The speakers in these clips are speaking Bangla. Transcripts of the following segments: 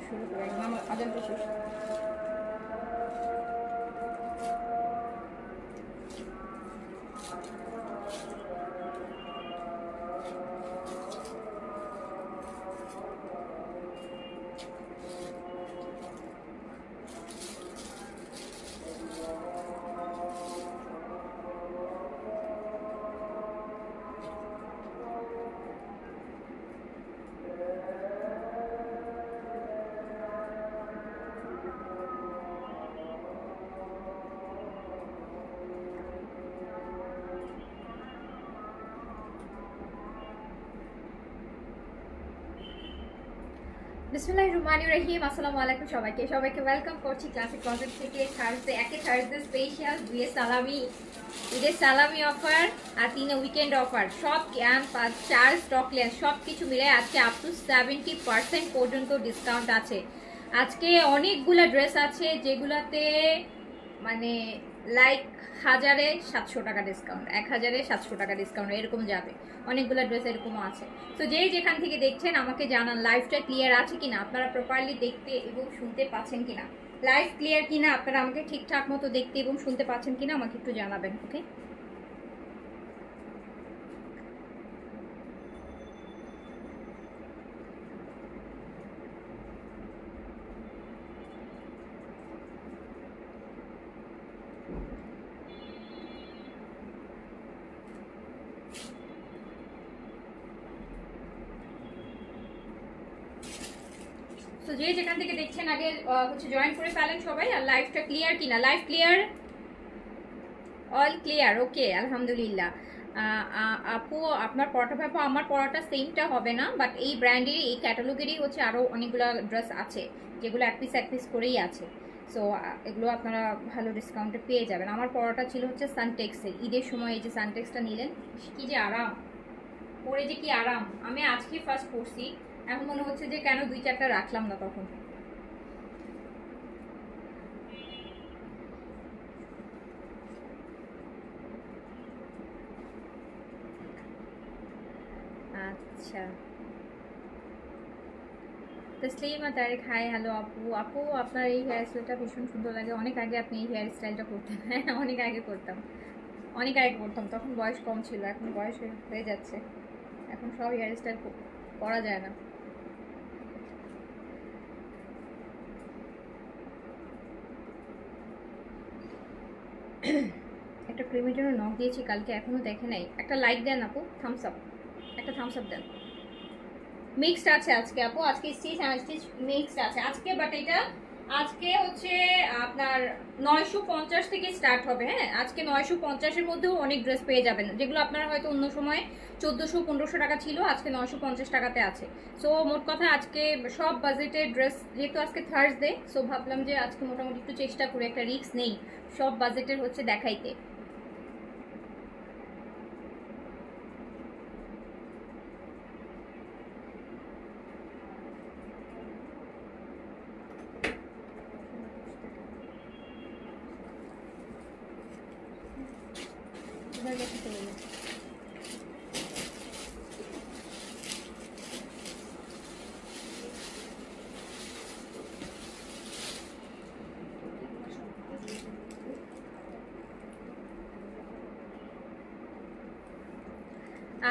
শুরু করে একদম আজানটা শেষ। বিসমিল্লাহিররহমানিররহিম। আসসালামু আলাইকুম সবাইকে ওয়েলকাম করছি ক্লাসিক ক্লোজেট থেকে। থার্সডে স্পেশাল দুয়ে সালামি, ঈদের সালামি অফার আর 3 উইকেন্ড অফার, সব ক্যাম্প আর 4 স্টক লেন্স সব কিছু মিলে আজকে আপ টু 70% পর্যন্ত ডিসকাউন্ট আছে। আজকে অনেকগুলো ড্রেস আছে যেগুলাতে মানে লাইক 1700 টাকা ডিসকাউন্ট, 1700 টাকা ডিসকাউন্ট এরকম যাবে। অনেকগুলো ড্রেস এরকমও আছে। তো যেখান থেকে দেখছেন আমাকে জানান লাইভটা ক্লিয়ার আছে কিনা, আপনারা প্রপারলি দেখতে এবং শুনতে পাচ্ছেন কিনা, লাইভ ক্লিয়ার কিনা, আপনারা আমাকে ঠিকঠাক মতো দেখতে এবং শুনতে পাচ্ছেন কিনা আমাকে একটু জানাবেন। ওকে, তো যেখান থেকে দেখছেন আগে হচ্ছে জয়েন করে ফেলেন সবাই। আর লাইভটা ক্লিয়ার কিনা, লাইভ ক্লিয়ার, অল ক্লিয়ার, ওকে আলহামদুলিল্লাহ। আপু আপনার পড়াটা আপু আমার পড়াটা সেমটা হবে না, বাট এই ব্র্যান্ডেরই এই ক্যাটালগেরই হচ্ছে আরও অনেকগুলো ড্রেস আছে যেগুলো এক পিস করেই আছে। সো এগুলো আপনারা ভালো ডিসকাউন্টে পেয়ে যাবেন। আমার পড়াটা ছিল হচ্ছে সানটেক্সে, ঈদের সময় এই যে সানটেক্সটা নিলেন, কি যে আরাম পরে, যে কি আরাম। আমি আজকে ফার্স্ট পড়ছি, এখন মনে হচ্ছে যে কেন 2-4টা রাখলাম না তখন। আচ্ছা, তসলিমা তারেক হাই, হ্যালো আপু। আপু আপনার এই হেয়ার স্টাইলটা ভীষণ সুন্দর লাগে। অনেক আগে আপনি এই হেয়ার স্টাইলটা করতেন? হ্যাঁ, অনেক আগে করতাম, তখন বয়স কম ছিল, এখন বয়স হয়ে যাচ্ছে, এখন সব হেয়ার স্টাইল করা যায় না। একটা ক্রিমের জন্য নখ দিয়েছি কালকে, এখনো দেখে নাই। একটা লাইক দেন আপু, থামস আপ, একটা থামস আপ দেন। মিক্সড আছে আজকে আপু, আজকে স্টিচ মিক্সড আছে আজকে, বাট এটা আজকে হচ্ছে আপনার 950 থেকে স্টার্ট হবে। হ্যাঁ, আজকে 950-এর মধ্যেও অনেক ড্রেস পেয়ে যাবেন, যেগুলো আপনারা হয়তো অন্য সময় 1400-1500 টাকা ছিল, আজকে 950 টাকাতে আছে। সো মোট কথা আজকে সব বাজেটের ড্রেস, যেহেতু আজকে থার্সডে, সো ভাবলাম যে আজকে মোটামুটি একটু চেষ্টা করে, একটা রিস্ক নেই, সব বাজেটের হচ্ছে দেখাইতে।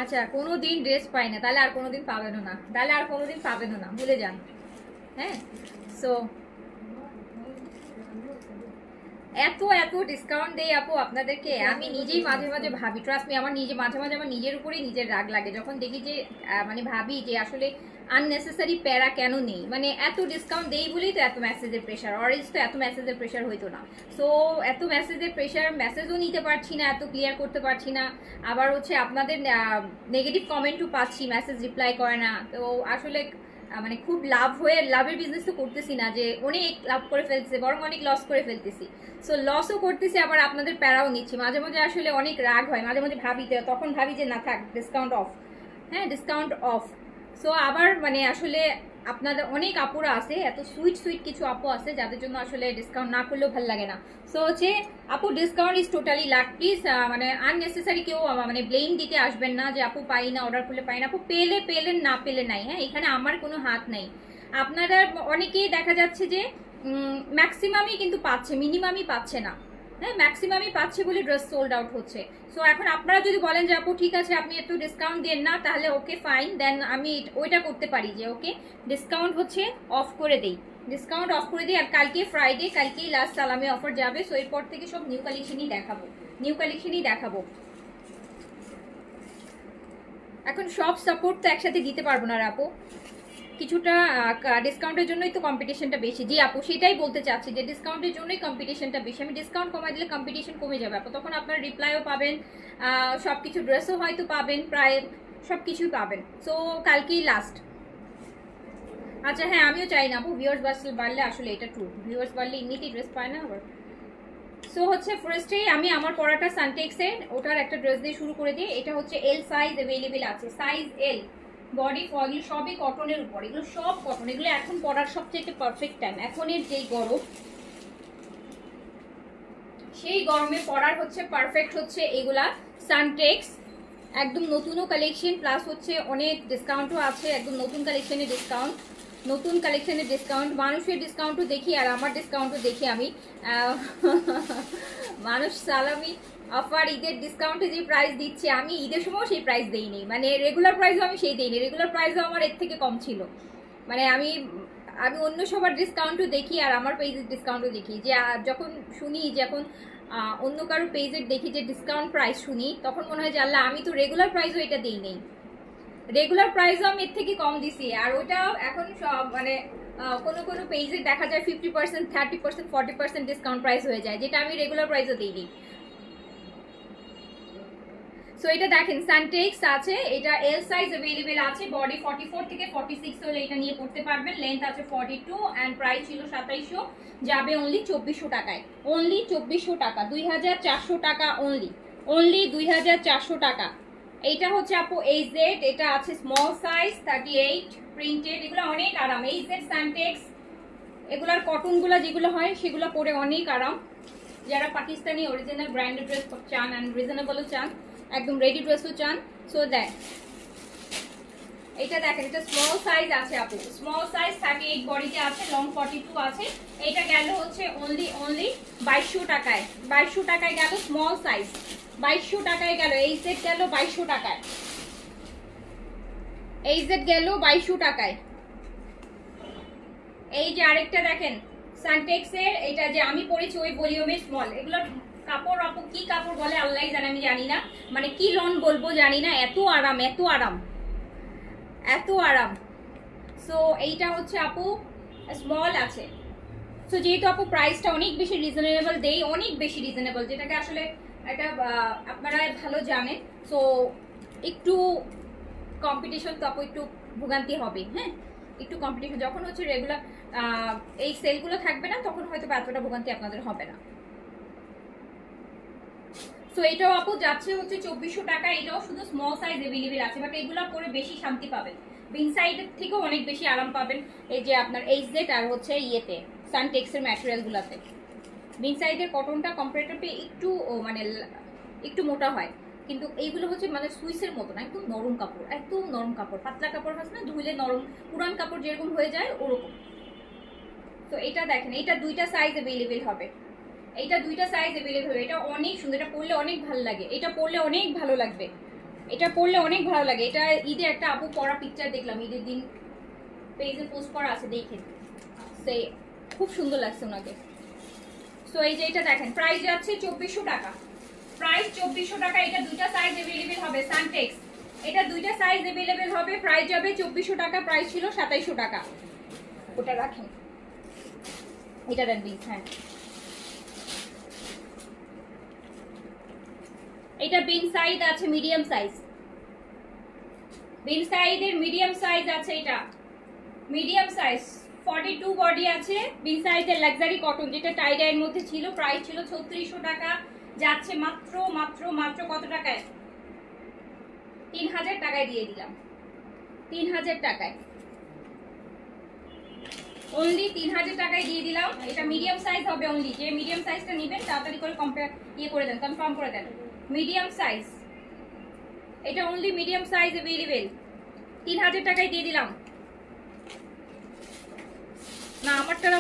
আচ্ছা, কোনোদিন ড্রেস পাই না, তাহলে আর কোনোদিন পাবেনও না, ভুলে যান। হ্যাঁ, সো এত ডিসকাউন্ট দেই আপু আপনাদেরকে, আমি নিজেই মাঝে মাঝে ভাবি, ট্রাস্ট মি, আমার মাঝে মাঝে আমার নিজের উপরেই নিজের রাগ লাগে যখন দেখি যে মানে ভাবি যে আসলে আননেসেসারি প্যারা কেন নেই। মানে এত ডিসকাউন্ট দেই বলেই তো এত মেসেজের প্রেশার, অরেঞ্জ তো এত মেসেজের প্রেশার হইতো না। সো এত মেসেজের প্রেশার, মেসেজও নিতে পারছি না, এত ক্লিয়ার করতে পারছি না, আবার হচ্ছে আপনাদের নেগেটিভ কমেন্টও পাচ্ছি, মেসেজ রিপ্লাই করে না। তো আসলে মানে খুব লাভের বিজনেস তো করতেছি না যে অনেক লাভ করে ফেলছে, বরং অনেক লস করে ফেলতেছি। সো লসও করতেছি, আবার আপনাদের প্যারাও নিচ্ছি। মাঝে মাঝে আসলে অনেক রাগ হয়, মাঝে মাঝে ভাবি, তখন ভাবি যে না থাক, ডিসকাউন্ট অফ, হ্যাঁ ডিসকাউন্ট অফ। সো আবার মানে আসলে আপনাদের অনেক আপুরা আছে, এত সুইট কিছু আপু আছে যাদের জন্য আসলে ডিসকাউন্ট না করলেও ভালো লাগে না। সো হচ্ছে আপু discount is totally lakh, please মানে আননেসেসারি কেউ মানে ব্লেম দিতে আসবেন না যে আপু পাই না, অর্ডার করলে পাই না। আপু পেলে পেলেন, না পেলে নাই। হ্যাঁ, এখানে আমার কোনো হাত নাই। আপনারা অনেকেই দেখা যাচ্ছে যে ম্যাক্সিমামই কিন্তু পাচ্ছে, মিনিমামই পাচ্ছে না। হ্যাঁ, ম্যাক্সিমামই পাচ্ছে বলে ড্রেস সোল্ড আউট হচ্ছে। সো এখন আপনারা যদি বলেন যে আপু ঠিক আছে আপনি একটু ডিসকাউন্ট দেন না, তাহলে ওকে ফাইন, দেন আমি ওইটা করতে পারি যে ওকে ডিসকাউন্ট হচ্ছে অফ করে দেই, ডিসকাউন্ট অফ করে দিই। আর কালকে ফ্রাইডে, কালকেই লাস্ট সালামি অফার যাবে। সো এরপর থেকে সব নিউ কালেকশনই দেখাবো, নিউ কালেকশনই দেখাবো। এখন সব সাপোর্ট তো একসাথে দিতে পারবো না আপু, কিছুটা ডিসকাউন্টের জন্যই তো কম্পিটিশনটা বেশি। জি আপু সেটাই বলতে চাচ্ছি যে ডিসকাউন্টের জন্যই কম্পিটিশনটা বেশি। আমি ডিসকাউন্ট কমাই দিলে কম্পিটিশন কমে যাবে আপু, তখন আপনার রিপ্লাইও পাবেন, সব কিছু ড্রেসও হয়তো পাবেন, প্রায় সব কিছুই পাবেন। সো কালকেই লাস্ট। আচ্ছা হ্যাঁ, আমিও চাই না আপু ভিউয়ার্স বাড়লে, আসলে এটা ট্রু, ভিউয়ার্স বাড়লে এমনিতেই ড্রেস পায় না আবার। সো হচ্ছে ফার্স্টেই আমি আমার পরাটা সানটেক্সের ওটার একটা ড্রেস দিয়ে শুরু করে দিই। এটা হচ্ছে এল সাইজ অ্যাভেলেবেল আছে, সাইজ এল, বডি ফয়েল সবই কটনের উপর, এগুলো সব কটন। এগুলো এখন পরার সবচেয়ে পারফেক্ট টাইম, এখনের যেই গরম সেই গরমে পরার হচ্ছে পারফেক্ট হচ্ছে এগুলা সানটেক্স। একদম নতুনও কালেকশন, প্লাস হচ্ছে অনেক ডিসকাউন্টও আছে, একদম নতুন কালেকশনের ডিসকাউন্ট, নতুন কালেকশনের ডিসকাউন্ট। মানুষের ডিসকাউন্টও দেখি আর আমার ডিসকাউন্টও দেখি আমি। মানুষ সালামি অফার ঈদের ডিসকাউন্টে যে প্রাইস দিচ্ছে, আমি ঈদের সময়ও সেই প্রাইস দেইনি, মানে রেগুলার প্রাইসও আমি সেই দেইনি, রেগুলার প্রাইসও আমার এর থেকে কম ছিল। মানে আমি অন্য সবার ডিসকাউন্টও দেখি আর আমার পেজের ডিসকাউন্টও দেখি, যে যখন শুনি, যখন অন্য কারো পেজের দেখি যে ডিসকাউন্ট প্রাইস শুনি, তখন মনে হয় যে আল্লাহ আমি তো রেগুলার প্রাইসও এটা দিই নেই, রেগুলার প্রাইসও আমি এর থেকে কম দিছি। আর ওটা এখন সব মানে কোনো কোনো পেজে দেখা যায় 50%, 30%, 40% ডিসকাউন্ট প্রাইস হয়ে যায়, যেটা আমি রেগুলার প্রাইসও দিইনি। সো এটা দেখেন সানটেক্স আছে, এটা এল সাইজ अवेलेबल আছে, বডি 44 থেকে 46 হলে এটা নিয়ে পড়তে পারবেন, লেন্থ আছে 42 এন্ড প্রাইস ছিল 2700, যাবে অনলি 2400 টাকায়, অনলি 2400 টাকা, 2400 টাকা অনলি, অনলি 2400 টাকা। এইটা হচ্ছে আপু এইজেড, এটা আছে স্মল সাইজ 38 প্রিন্টেড, এগুলো অনেক আরাম। এইজেড সানটেক্স এগুলার কটনগুলো যেগুলো হয় সেগুলো পরে অনেক আরাম। যারা পাকিস্তানি অরিজিনাল ব্র্যান্ডেড ড্রেস চান এন্ড রিজনেবলও চান, একদম রেডি ড্রেসও চান, সো দেখ এটা দেখেন, এটা স্মল সাইজ আছে আপু, স্মল সাইজ 38 বডিতে আছে, লং 42 আছে। এটা গেল হচ্ছে অনলি 2200 টাকায়, 2200 টাকায় গেল স্মল সাইজ, 2200 টাকায় গেল। এই সেট গেল 2200 টাকায়, এই সেট গেল 2200 টাকায়। এই যে আরেকটা দেখেন সানটেক্সের, এটা যে আমি পরেছি ওই ভলিউমের স্মল, এগুলো কাপড় আপু কি কাপড় বলে আল্লাহ জানে, আমি জানি না, মানে কি লন বলবো জানি না, এত আরাম, এত আরাম, এত আরাম। সো এইটা হচ্ছে আপু স্মল আছে। সো যেহেতু আপু প্রাইসটা অনেক বেশি রিজনেবল দেই, অনেক বেশি রিজনেবল, যেটাকে আসলে এটা আপনারা ভালো জানেন। সো একটু কম্পিটিশন তো আপু একটু ভোগান্তি হবে, হ্যাঁ একটু কম্পিটিশন যখন হচ্ছে রেগুলার এই সেলগুলো থাকবে না, তখন হয়তো এতটা ভোগান্তি আপনাদের হবে না। সো এটাও আপু যাচ্ছে হচ্ছে 2400 টাকা, এটাও শুধু স্মল সাইজ अवेलेबल আছে, বাট এগুলো পরে বেশি শান্তি পাবেন, বিন সাইডের থেকেও অনেক বেশি আরাম পাবেন। এই যে আপনার এইচজেড আর হচ্ছে ইয়েতে সানটেক্সের ম্যাটেরিয়ালগুলোতে, বিন সাইডের কটনটা কম্পারেটিভলি একটু মানে একটু মোটা হয়, কিন্তু এইগুলো হচ্ছে মানে সুইসের মতো না, একদম নরম কাপড়, একদম নরম কাপড়, পাতলা কাপড় আছে না ধুইলে নরম, পুরান কাপড় যেরকম হয়ে যায় ওরকম। তো এটা দেখেন, এটা দুইটা সাইজ अवेलेबल হবে, এটা দুইটা সাইজ अवेलेबल হবে, এটা অনেক সুন্দর, এটা পরলে অনেক ভালো লাগে, এটা পরলে অনেক ভালো লাগবে, এটা পরলে অনেক ভালো লাগে। এটা ঈদে একটা আপু পরা পিকচার দেখলাম, ঈদের দিন পেজে পোস্ট করা আছে, দেখেন সেই খুব সুন্দর লাগছে ওনাকে। সো এই যে এটা দেখেন প্রাইস যাচ্ছে 2400 টাকা, প্রাইস 2400 টাকা। এটা দুইটা সাইজ अवेलेबल হবে সানটেক্স, এটা দুইটা সাইজ अवेलेबल হবে, প্রাইস যাবে 2400 টাকা, প্রাইস ছিল 2700 টাকা। ওটা রাখেন, এটা দেন প্লিজ। হ্যাঁ এটা বিন সাইজ আছে, মিডিয়াম সাইজ, বিন সাইজের মিডিয়াম সাইজ আছে, এটা মিডিয়াম সাইজ 42 বডি আছে, বিন সাইজের লাক্সারি কটন, যেটা টাই ডাইয়ের মধ্যে ছিল, প্রাইস ছিল 3600 টাকা, যাচ্ছে মাত্র মাত্র মাত্র কত টাকায়, 3000 টাকায় দিয়ে দিলাম, 3000 টাকায়, অনলি 3000 টাকায় দিয়ে দিলাম। এটা মিডিয়াম সাইজ হবে অনলি, যে মিডিয়াম সাইজটা নেবেন তাড়াতাড়ি করে করে দেন, কনফার্ম করে দেন, মিডিয়াম সাইজ, এটা অনলি মিডিয়াম সাইজ अवेलेबल, 3000 টাকায় দিয়ে দিলাম।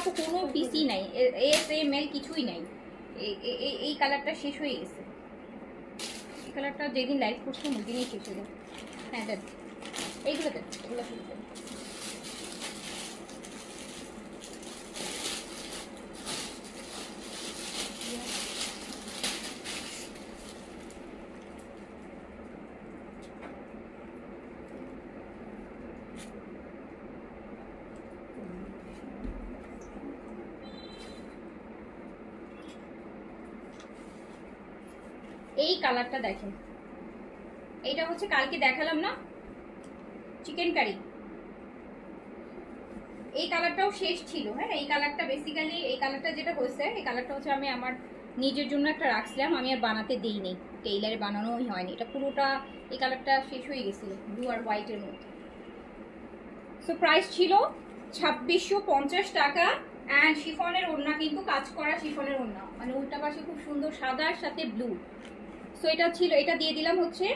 আপু কোনো পিসি নাই, এস এম এল কিছুই নাই। এই কালারটা শেষ হয়ে গেছে, এই কালারটা যেদিন লাইভ করছিলাম ওই দিনই শেষ হয়ে গেছে। হ্যাঁ দেন এইগুলো দেন, এগুলো শুরু দেন। এই কালারটা দেখেন, এইটা হচ্ছে কালকে দেখালাম না চিকেন কারি, এই কালারটাও শেষ ছিল। হ্যাঁ এই কালারটা বেসিক্যালি, এই কালারটা যেটা হয়েছে, এই কালারটা হচ্ছে আমি আমার নিজের জন্য একটা রাখছিলাম, আমি আর বানাতে দেইনি, টেইলারে বানানোই হয়নি। এটা পুরোটা এই কালারটা শেষ হয়ে গেছিল ব্লু আর হোয়াইটের মধ্যে। সো প্রাইস ছিল 2650 টাকা। অ্যান্ড শিফনের ওড়না কিন্তু কাজ করা শিফনের ওড়না, মানে উল্টা পাশে খুব সুন্দর সাদার সাথে ব্লু। সো এটা ছিল, এটা দিয়ে দিলাম হচ্ছে,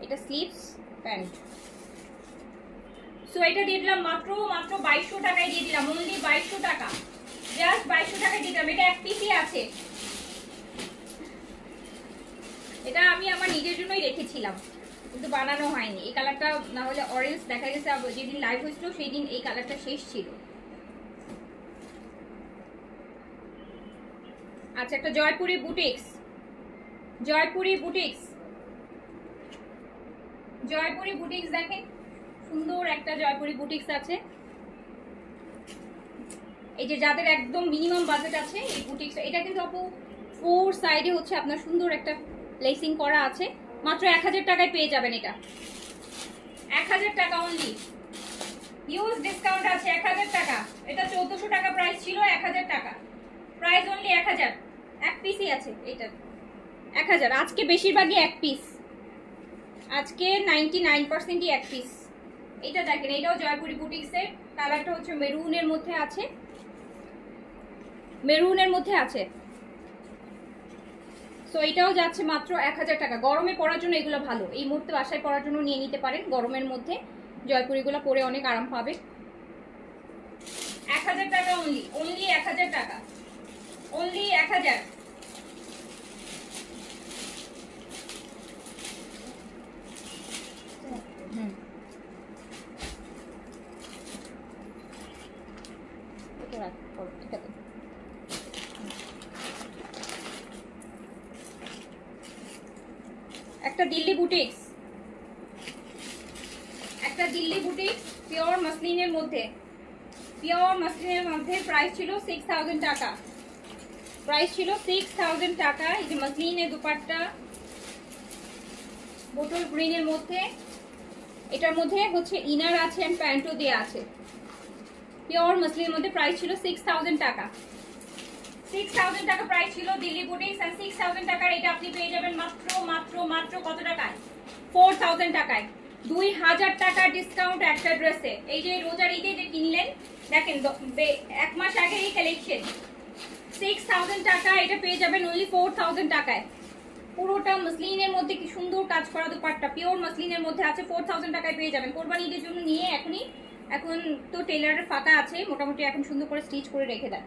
এটা স্লিভস প্যান্ট। সো এটা দিয়ে দিলাম মাত্র 2200 টাকায় দিয়ে দিলাম, অনলি 2200 টাকা, জাস্ট 2200 টাকায় দিলাম। এটা এক পিসই আছে, এটা আমি আমার নিজের জন্যই রেখেছিলাম কিন্তু বানানো হয়নি। এই কালারটা না হলে অরেঞ্জ দেখা গেছে, যেদিন লাইভ হয়েছিল সেই দিন এই কালারটা শেষ ছিল। আচ্ছা একটা Jaipuri boutiques, Jaipuri boutiques, Jaipuri boutiques দেখেন, সুন্দর একটা জয়পুরি বুটিক্স আছে। এই যে যাদের একদম মিনিমাম বাজেট আছে এই বুটিক্স, এটা কিন্তু আপু 4 সাইডে হচ্ছে আপনার সুন্দর একটা লেসিং করা আছে, মাত্র 1000 টাকায় পেয়ে যাবেন। এটা 1000 টাকা অনলি, হিউজ ডিসকাউন্ট আছে, 1000 টাকা। এটা 1400 টাকা প্রাইস ছিল, 1000 টাকা প্রাইস, অনলি 1000। এক পিসই আছে এটা 1000, আজকে বেশিরভাগই এক পিস, আজকে 99%ই এক পিস। এটা দেখেন, এটাও জয়পুরি বুটিক্সের, কালারটা হচ্ছে মেরুনের মধ্যে আছে, মেরুনের মধ্যে আছে। সো এটাও যাচ্ছে মাত্র 1000 টাকা। গরমে পরার জন্য এগুলো ভালো, এই মুহূর্তে বাসায় পরার জন্য নিয়ে নিতে পারেন, গরমের মধ্যে জয়পুরিগুলো পরে অনেক আরাম পাবে। 1000 টাকা অনলি, অনলি 1000 টাকা, অনলি 1000। ঠিক আছে, একটা দিল্লি বুটিক্স, একটা দিল্লি বুটিক্স পিওর মাসলিনের মধ্যে, পিওর মাসলিনের মধ্যে প্রাইস ছিল 6000 টাকা, প্রাইস ছিল 6000 টাকা। এই যে মাসলিনের দুপাট্টা বোটল গ্রিনের মধ্যে, এটার মধ্যে হচ্ছে ইনার আছে এন্ড প্যান্টও দেয়া আছে, পিওর মাসলিনের মধ্যে প্রাইস ছিল 6000 টাকা, 6000 টাকা প্রাইস ছিল দিল্লি বুটিক্স। আর 6000 টাকার এটা আপনি পেয়ে যাবেন মাত্র মাত্র মাত্র কত টাকায়, 4000 টাকায়। 2000 টাকা ডিসকাউন্ট একটা ড্রেসে। এই যে রোজার ঈদে যে কিনলেন দেখেন, এক মাস আগে এই কালেকশন, 6000 টাকা এটা পেয়ে যাবেন অনলি 4000 টাকায়। পুরোটা মসলিনের মধ্যে কি সুন্দর কাজ করা দুপাট্টা, পিওর মসলিনের মধ্যে আছে, 4000 টাকায় পেয়ে যাবেন। কোরবানি ঈদের জন্য নিয়ে এখনই, এখন তো টেলারের ফাঁকা আছে মোটামুটি, এখন সুন্দর করে স্টিচ করে রেখে দেন।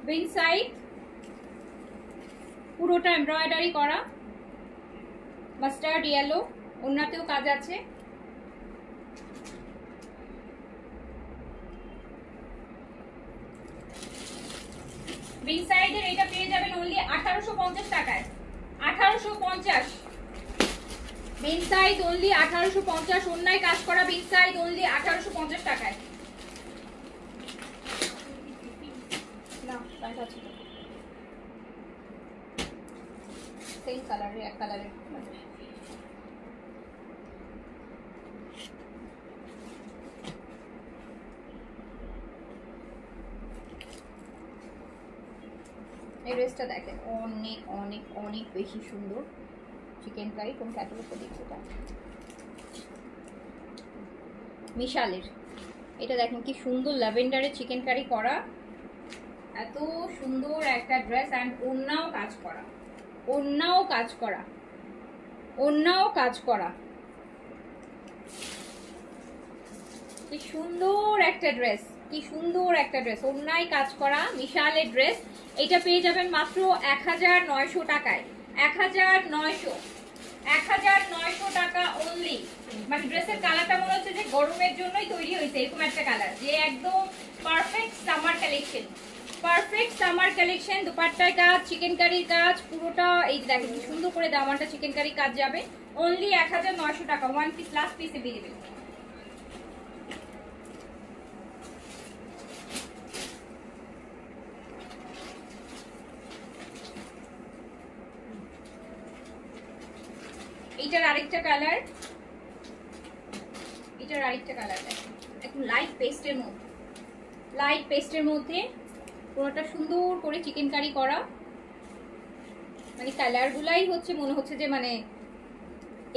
বিনসাইড পুরোটা এমব্রয়ডারি করা, মাস্টার্ড ইয়েলো, ওনাতেও কাজ আছে। বিনসাইডের এটা পেয়ে যাবেন অনলি 1850 টাকায়, 1850। বিনসাইড অনলি 1850, অন্যায় কাজ করা বিনসাইড অনলি 1850 টাকায়। সেম কালারের, এক কালারের। এই ড্রেসটা দেখেন, অনেক অনেক অনেক বেশি সুন্দর, চিকেন কারি, কোন ক্যাটালগে দেখতে পান, মিশালের। এটা দেখেন কি সুন্দর ল্যাভেন্ডারের চিকেন কারি করা, এত সুন্দর একটা ড্রেস অ্যান্ড ওড়নাও কাজ করা, ওড়নাও কাজ করা, ওড়নাও কাজ করা। কি সুন্দর একটা ড্রেস, কি সুন্দর একটা ড্রেস, ওড়নায় কাজ করা বিশালের ড্রেস। এটা পেয়ে যাবেন মাত্র 1900 টাকায়। 1900, 1900 টাকা অনলি। মানে ড্রেসের কালারটা মনে হচ্ছে যে গরমের জন্যই তৈরি হয়েছে, এরকম একটা কালার যে একদম perfect summer collection, perfect summer collection. দুপাট্টার কাজ, চিকেন কারির কাজ পুরোটা। এই দেখেন কি সুন্দর করে দামানটা চিকেন কারি কাজ যাবে। অনলি 1900 টাকা। One piece, last piece available. এটার আরেকটা কালার, এটার আরেকটা কালার দেখেন, একদম লাইট পেস্টের মধ্যে, লাইট পেস্টের মধ্যে পুরোটা সুন্দর করে চিকেন কারি করা। মানে কালার গুলাই হচ্ছে মনে হচ্ছে যে মানে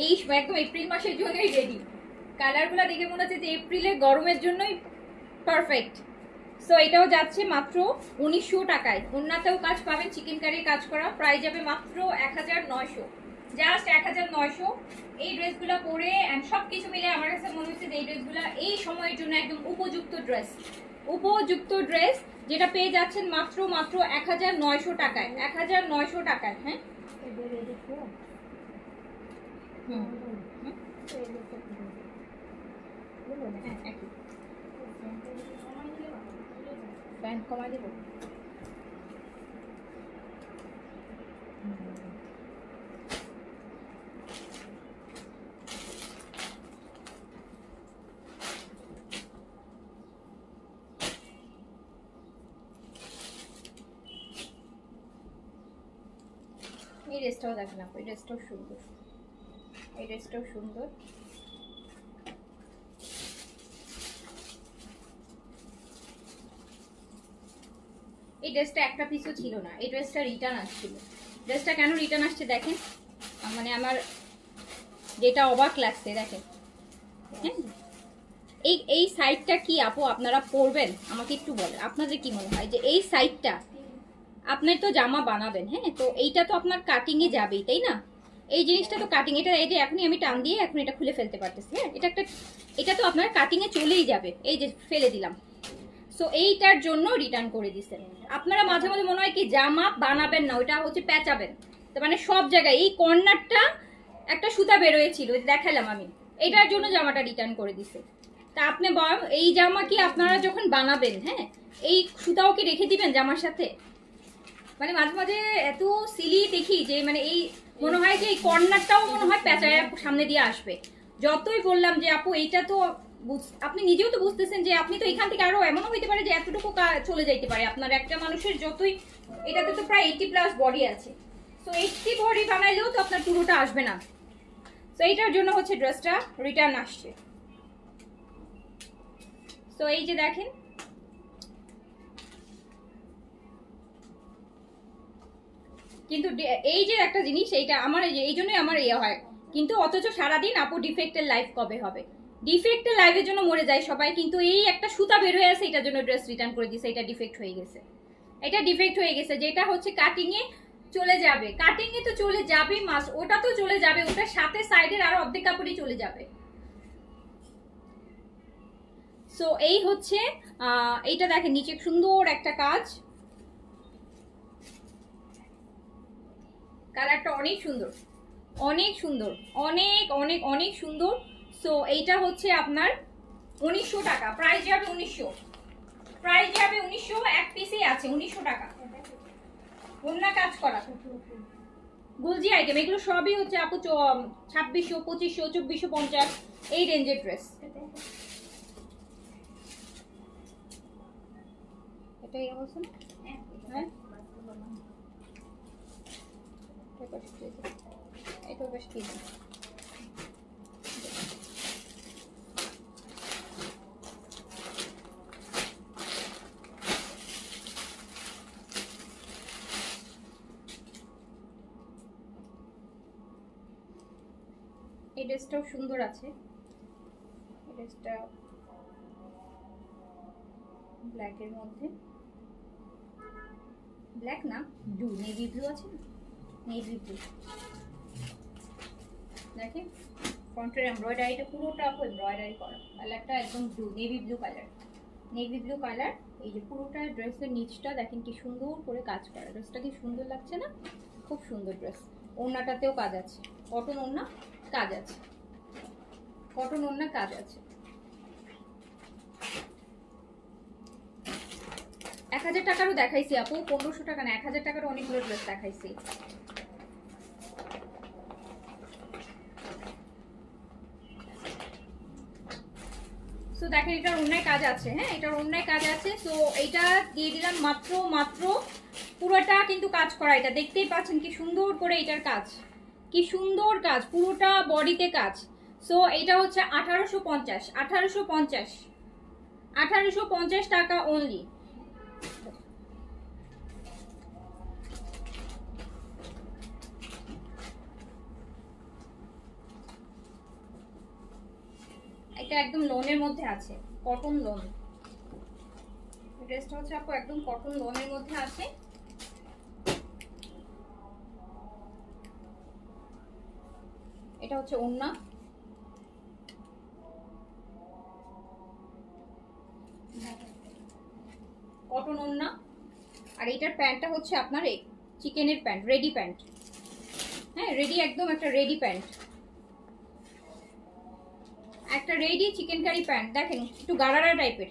এই একদম এপ্রিল মাসের জন্যই রেডি। কালার গুলা দেখে মনে হচ্ছে যে এপ্রিলের গরমের জন্যই পারফেক্ট। সো এটাও যাচ্ছে মাত্র 1900 টাকায়। ওড়নাতেও কাজ পাবেন, চিকেন কারির কাজ করা। প্রাইস যাবে মাত্র 1900, জাস্ট 1900। এই ড্রেসগুলো পরে এন্ড সবকিছু মিলে আমার কাছে মনে হচ্ছে যে এই ড্রেসগুলো এই সময়ের জন্য একদম উপযুক্ত ড্রেস, উপযুক্ত ড্রেস, যেটা পেয়ে যাচ্ছেন মাত্র 1900 টাকায়। 1900 টাকায়। হ্যাঁ ফ্যান কমাই দেব। এই ড্রেসটাও দেখেন আপু, এই ড্রেসটাও সুন্দর, এই ড্রেসটাও সুন্দর। এই ড্রেসটা একটা পিসও ছিল না, এই ড্রেসটা রিটার্ন আসছিল। ড্রেসটা কেন রিটার্ন আসছে দেখেন, মানে আমার যেটা অবাক লাগছে দেখেন। হ্যাঁ এই এই সাইডটা কি আপু আপনারা পরবেন আমাকে একটু বলেন, আপনাদের কি মনে হয় যে এই সাইডটা আপনার তো জামা বানাবেন, হ্যাঁ তো এইটা তো আপনার কাটিং এ যাবেই তাই না? এই জিনিসটা তো কাটিং, এটা এই যে এখনই আমি টান দিয়ে এখন এটা খুলে ফেলতে পারতেছি। হ্যাঁ এটা একটা, এটা তো আপনার কাটিং এ চলেই যাবে, এই যে ফেলে দিলাম। সো এইটার জন্য রিটার্ন করে দিচ্ছেন। আপনারা মাঝে মাঝে মনে হয় কি জামা বানাবেন না, ওইটা হচ্ছে পেঁচাবেন। তো মানে সব জায়গায় এই কর্নারটা একটা সুতা বেরোয়েছিল, দেখালাম আমি, এটার জন্য জামাটা রিটার্ন করে দিছে। তা আপনি এই জামা কি আপনারা যখন বানাবেন, হ্যাঁ এই সুতাও কি রেখে দিবেন জামার সাথে? মানে মাঝে মাঝে এত সিলি দেখি যে মানে এই মনে হয় যে এই কর্নারটাও মনে হয় পেঁচায় সামনে দিয়ে আসবে। যতই বললাম যে আপু এইটা তো আপনি নিজেও তো বুঝতেছেন যে আপনি তো এখান থেকে আরো এমনও হইতে পারে যে এতটুকু চলে যাইতে পারে আপনার একটা মানুষের, যতই এটাতে তো প্রায় 80+ বডি আছে। তো 80 বডি বানাইলেও তো আপনার পুরোটা আসবে না। তো এইটার জন্য হচ্ছে ড্রেসটা রিটার্ন আসছে। তো এই যে দেখেন, কিন্তু এই যে একটা জিনিস, এইটা আমার এই জন্যই আমার ইয়ে হয়, কিন্তু অথচ সারাদিন আপু ডিফেক্টের লাইফ কবে হবে, ডিফেক্টের লাইফের জন্য মরে যায় সবাই, কিন্তু এই একটা সুতা বের হয়ে আছে এটার জন্য ড্রেস রিটার্ন করে দিছে। এটা ডিফেক্ট হয়ে গেছে, এটা ডিফেক্ট হয়ে গেছে, যেটা হচ্ছে কাটিং এ চলে যাবে, কাটিং এ তো চলে যাবেই মাস, ওটা তো চলে যাবে, ওটার সাথে সাইডের আরো অর্ধেক কাপড়ই চলে যাবে। সো এই হচ্ছে এইটা দেখেন নিচে সুন্দর একটা কাজ, কালারটা অনেক সুন্দর, অনেক সুন্দর, অনেক অনেক অনেক সুন্দর। সো এইটা হচ্ছে আপনার 1900 টাকা, প্রাইস যাবে 1900, প্রাইস যাবে 1900, এক পিসই আছে 1900 টাকা। অন্য কাজ করা গুলজি আইটেম, এগুলো সবই হচ্ছে আপু 2600, 2500, 2450 এই রেঞ্জের ড্রেস। এটাই অবস্থা না? হ্যাঁ এটা বেশ ঠিক। এই ড্রেসটাও সুন্দর আছে, এই ড্রেসটা ব্ল্যাকের মধ্যে, ব্ল্যাক না, ব্লু, নেভি ব্লু আছে না, নেভি ব্লু। দেখেন ফ্রন্টের এমব্রয়ডারিটা পুরোটা এমব্রয়ডারি করা, কালারটা একদম blue, navy blue colour, navy blue colour. এই যে পুরোটা ড্রেসের নিচটা দেখেন কি সুন্দর করে কাজ করা, ড্রেসটা কি সুন্দর লাগছে না? খুব সুন্দর ড্রেস। ওড়নাটাতেও কাজ আছে, কটন ওড়না, কাজ আছে, কটন ওড়না, কাজ আছে। 1000 টাকারও দেখাইছি আপু, 1500 টাকা না, 1000 টাকার অনেকগুলো ড্রেস দেখাইছি। সো দেখেন এটার অন্যায় কাজ আছে, হ্যাঁ এটার অন্যায় কাজ আছে। সো এইটা দিয়ে দিলাম মাত্র পুরোটা কিন্তু কাজ করা, এটা দেখতেই পাচ্ছেন কি সুন্দর করে এটার কাজ, কি সুন্দর কাজ, পুরোটা বডিতে কাজ। সো এটা হচ্ছে 1850 টাকা অনলি। এটা একদম লোনের মধ্যে আছে, কটন লোন, ড্রেসটা হচ্ছে আপু একদম কটন লোনের মধ্যে আছে। এটা হচ্ছে ওড়না, কটন ওড়না। আর এটার প্যান্টটা হচ্ছে আপনার চিকেনের প্যান্ট, রেডি প্যান্ট, হ্যাঁ রেডি, একদম একটা রেডি প্যান্ট, একটা রেডি চিকেন কারি প্যান্ট। দেখেন একটু গারারা টাইপের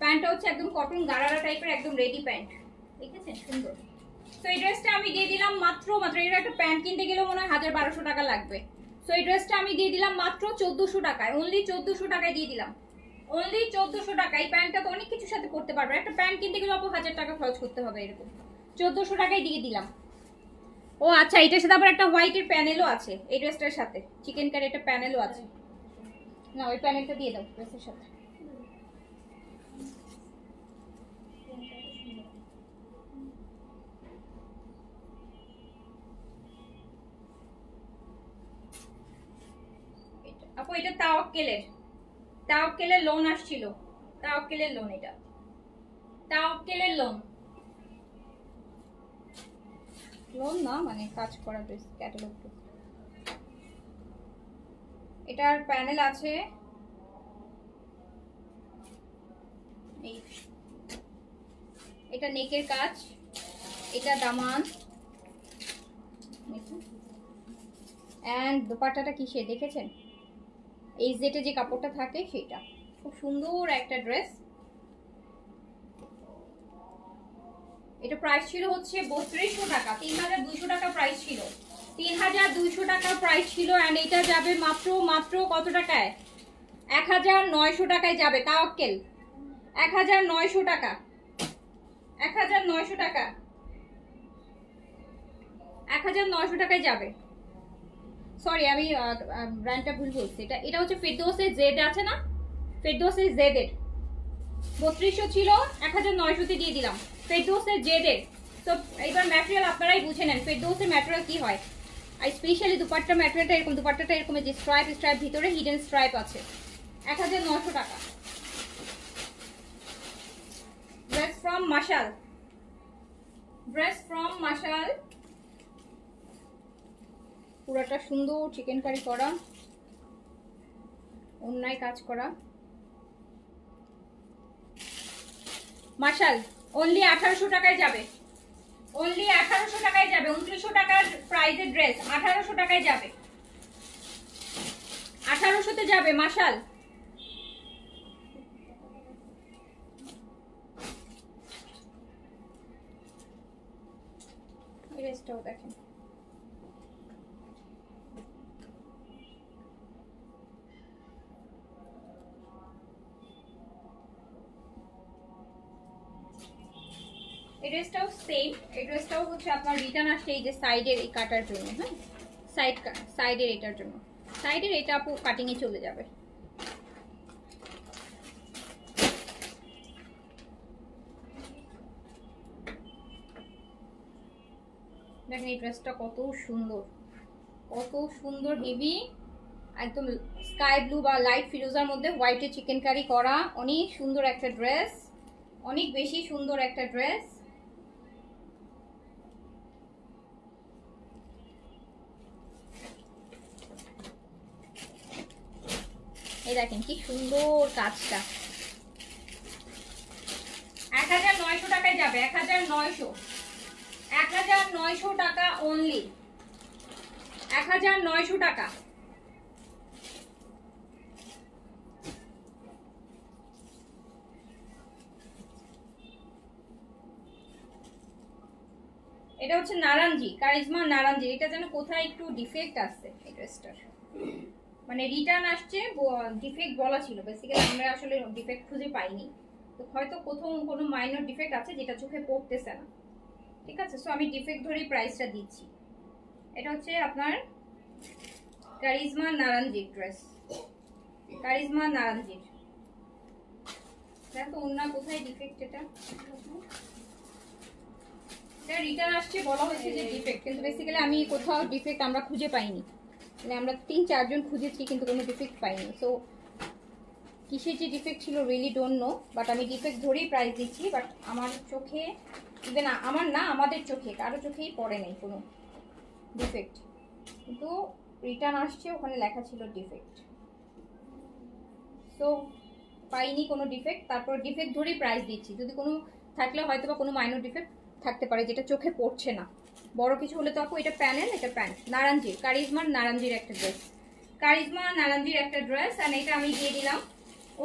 প্যান্টটা হচ্ছে, একদম কটন গারারা টাইপের একদম রেডি প্যান্ট, দেখেছেন সুন্দর। তো এই ড্রেসটা আমি দিয়ে দিলাম মাত্র এর একটা প্যান্ট কিনতে গেলেও মনে হয় 1200 টাকা লাগবে। তো এই ড্রেসটা আমি দিয়ে দিলাম মাত্র 1400 টাকায়, অনলি 1400 টাকায় দিয়ে দিলাম, অনলি 1400 টাকা। এই প্যান্টটা তো অনেক কিছুর সাথে পরতে পারবে, একটা প্যান্ট কিনতে গেলে অল্প 1000 টাকা খরচ করতে হবে, এরকম 1400 টাকায় দিয়ে দিলাম। ও আচ্ছা, এটার সাথে আবার একটা হোয়াইটের প্যানেলও আছে, এই ড্রেসটার সাথে চিকেন কারি একটা প্যানেলও আছে। না ওই প্যানেলটা দিয়ে দাও ড্রেসের সাথে। আপু এটা তাওয়াক্কেলের লোন আসছিল, তাওয়াক্কেলের লোন, এটা তাওয়াক্কেলের লোন, লোন না মানে কাজ করা ড্রেস, ক্যাটালগ ড্রেস। এটার প্যানেল আছে, এই এটা নেকের কাজ, এটা দামান, এন্ড দোপাট্টাটা কিসে দেখেছেন, এই যেটা যে কাপড়টা থাকে সেটা, খুব সুন্দর একটা ড্রেস। এটা প্রাইস ছিল হচ্ছে 3200 টাকা, 3200 টাকা প্রাইস ছিল, 3200 টাকা প্রাইস ছিল। এন্ড এটা যাবে মাত্র কত টাকায়, 1900 টাকায় যাবে। তাওয়াক্কেল 1900 টাকা, 1900 টাকা, 1900 টাকায় যাবে। সরি আমি ব্র্যান্ডটা ভুল বলছি, এটা হচ্ছে ফেরদৌসের জেড আছে না, ফেরদৌসের জেড এর 3200 ছিল, 1900 তে দিয়ে দিলাম, ফেরদৌসের জেড এর। তো এইবার ম্যাটেরিয়াল আপনারাই বুঝে নেন ফেরদৌসের ম্যাটেরিয়াল কি হয়। আর স্পেশালি দুপাট্টা ম্যাটেরিয়ালটা এরকম, দুপাট্টাটা এরকম যে স্ট্রাইপ ভিতরে হিডেন স্ট্রাইপ আছে। 1900 টাকা। ড্রেস ফ্রম মাশাল, ড্রেস ফ্রম মাশাল, পুরাটা সুন্দর চিকেন কারি করা, অন্যায় কাজ করা, মাশাল অনলি 1800 টাকায় যাবে, অনলি 1800 টাকায় যাবে। 2900 টাকার প্রাইজের ড্রেস 1800 টাকায় যাবে, 1800 তে যাবে মাশাল। এই ড্রেসটাও দেখেন, এই ড্রেসটাও সেম, এই ড্রেসটাও হচ্ছে আপনার রিটার্ন আসছে এই যে সাইডের এই কাটার জন্য, হ্যাঁ সাইডের এটার জন্য, সাইডের এটা আপু কাটিং এ চলে যাবে। দেখেন এই ড্রেসটা কত সুন্দর হেভি, একদম স্কাই ব্লু বা লাইট ফিরোজার মধ্যে হোয়াইটে চিকেন কারি করা, অনেক সুন্দর একটা ড্রেস, অনেক বেশি সুন্দর একটা ড্রেস। এই দেখেন কি সুন্দর কাজটা। 1900 টাকায় যাবে, 1900, 1900 টাকা অনলি, 1900 টাকা। এটা হচ্ছে নারাঞ্জি, কারিজমা নারাঞ্জি। এটা যেন কোথায় একটু ডিফেক্ট আছে এই ড্রেসটার, মানে রিটার্ন আসছে, ডিফেক্ট বলা ছিল। বেসিক্যালি আমরা আসলে ডিফেক্ট খুঁজে পাইনি, তো হয়তো প্রথম কোনো মাইনর ডিফেক্ট আছে যেটা চোখে পড়তেছে না। ঠিক আছে, সো আমি ডিফেক্ট ধরেই প্রাইসটা দিচ্ছি। এটা হচ্ছে আপনার কারিজমা নারাঞ্জি ড্রেস, কারিজমা নারাঞ্জির। দেখো অন্য কোথায় ডিফেক্ট, এটা রিটার্ন আসছে, বলা হয়েছে যে ডিফেক্ট, কিন্তু বেসিক্যালি আমি কোথাও ডিফেক্ট আমরা খুঁজে পাইনি। মানে আমরা 3-4 জন খুঁজেছি কিন্তু কোনো ডিফেক্ট পাইনি। সো কিসের যে ডিফেক্ট ছিল রিয়েলি ডোন্ট নো, বাট আমি ডিফেক্ট ধরেই প্রাইস দিচ্ছি। বাট আমার চোখে, ইভেন আমার না, আমাদের চোখে, কারো চোখেই পড়ে নাই কোনো ডিফেক্ট, কিন্তু রিটার্ন আসছে, ওখানে লেখা ছিল ডিফেক্ট। সো পাইনি কোনো ডিফেক্ট, তারপর ডিফেক্ট ধরেই প্রাইস দিচ্ছি। যদি কোনো থাকলে হয়তো বা কোনো মাইনর ডিফেক্ট থাকতে পারে যেটা চোখে পড়ছে না, বড় কিছু হলে তো আপু এটা প্যানেল, এটা প্যান্ট। নারাঞ্জির, কারিজমার নারাঞ্জির একটা ড্রেস, কারিজমা নারাঞ্জির একটা ড্রেস। আর এটা আমি দিয়ে দিলাম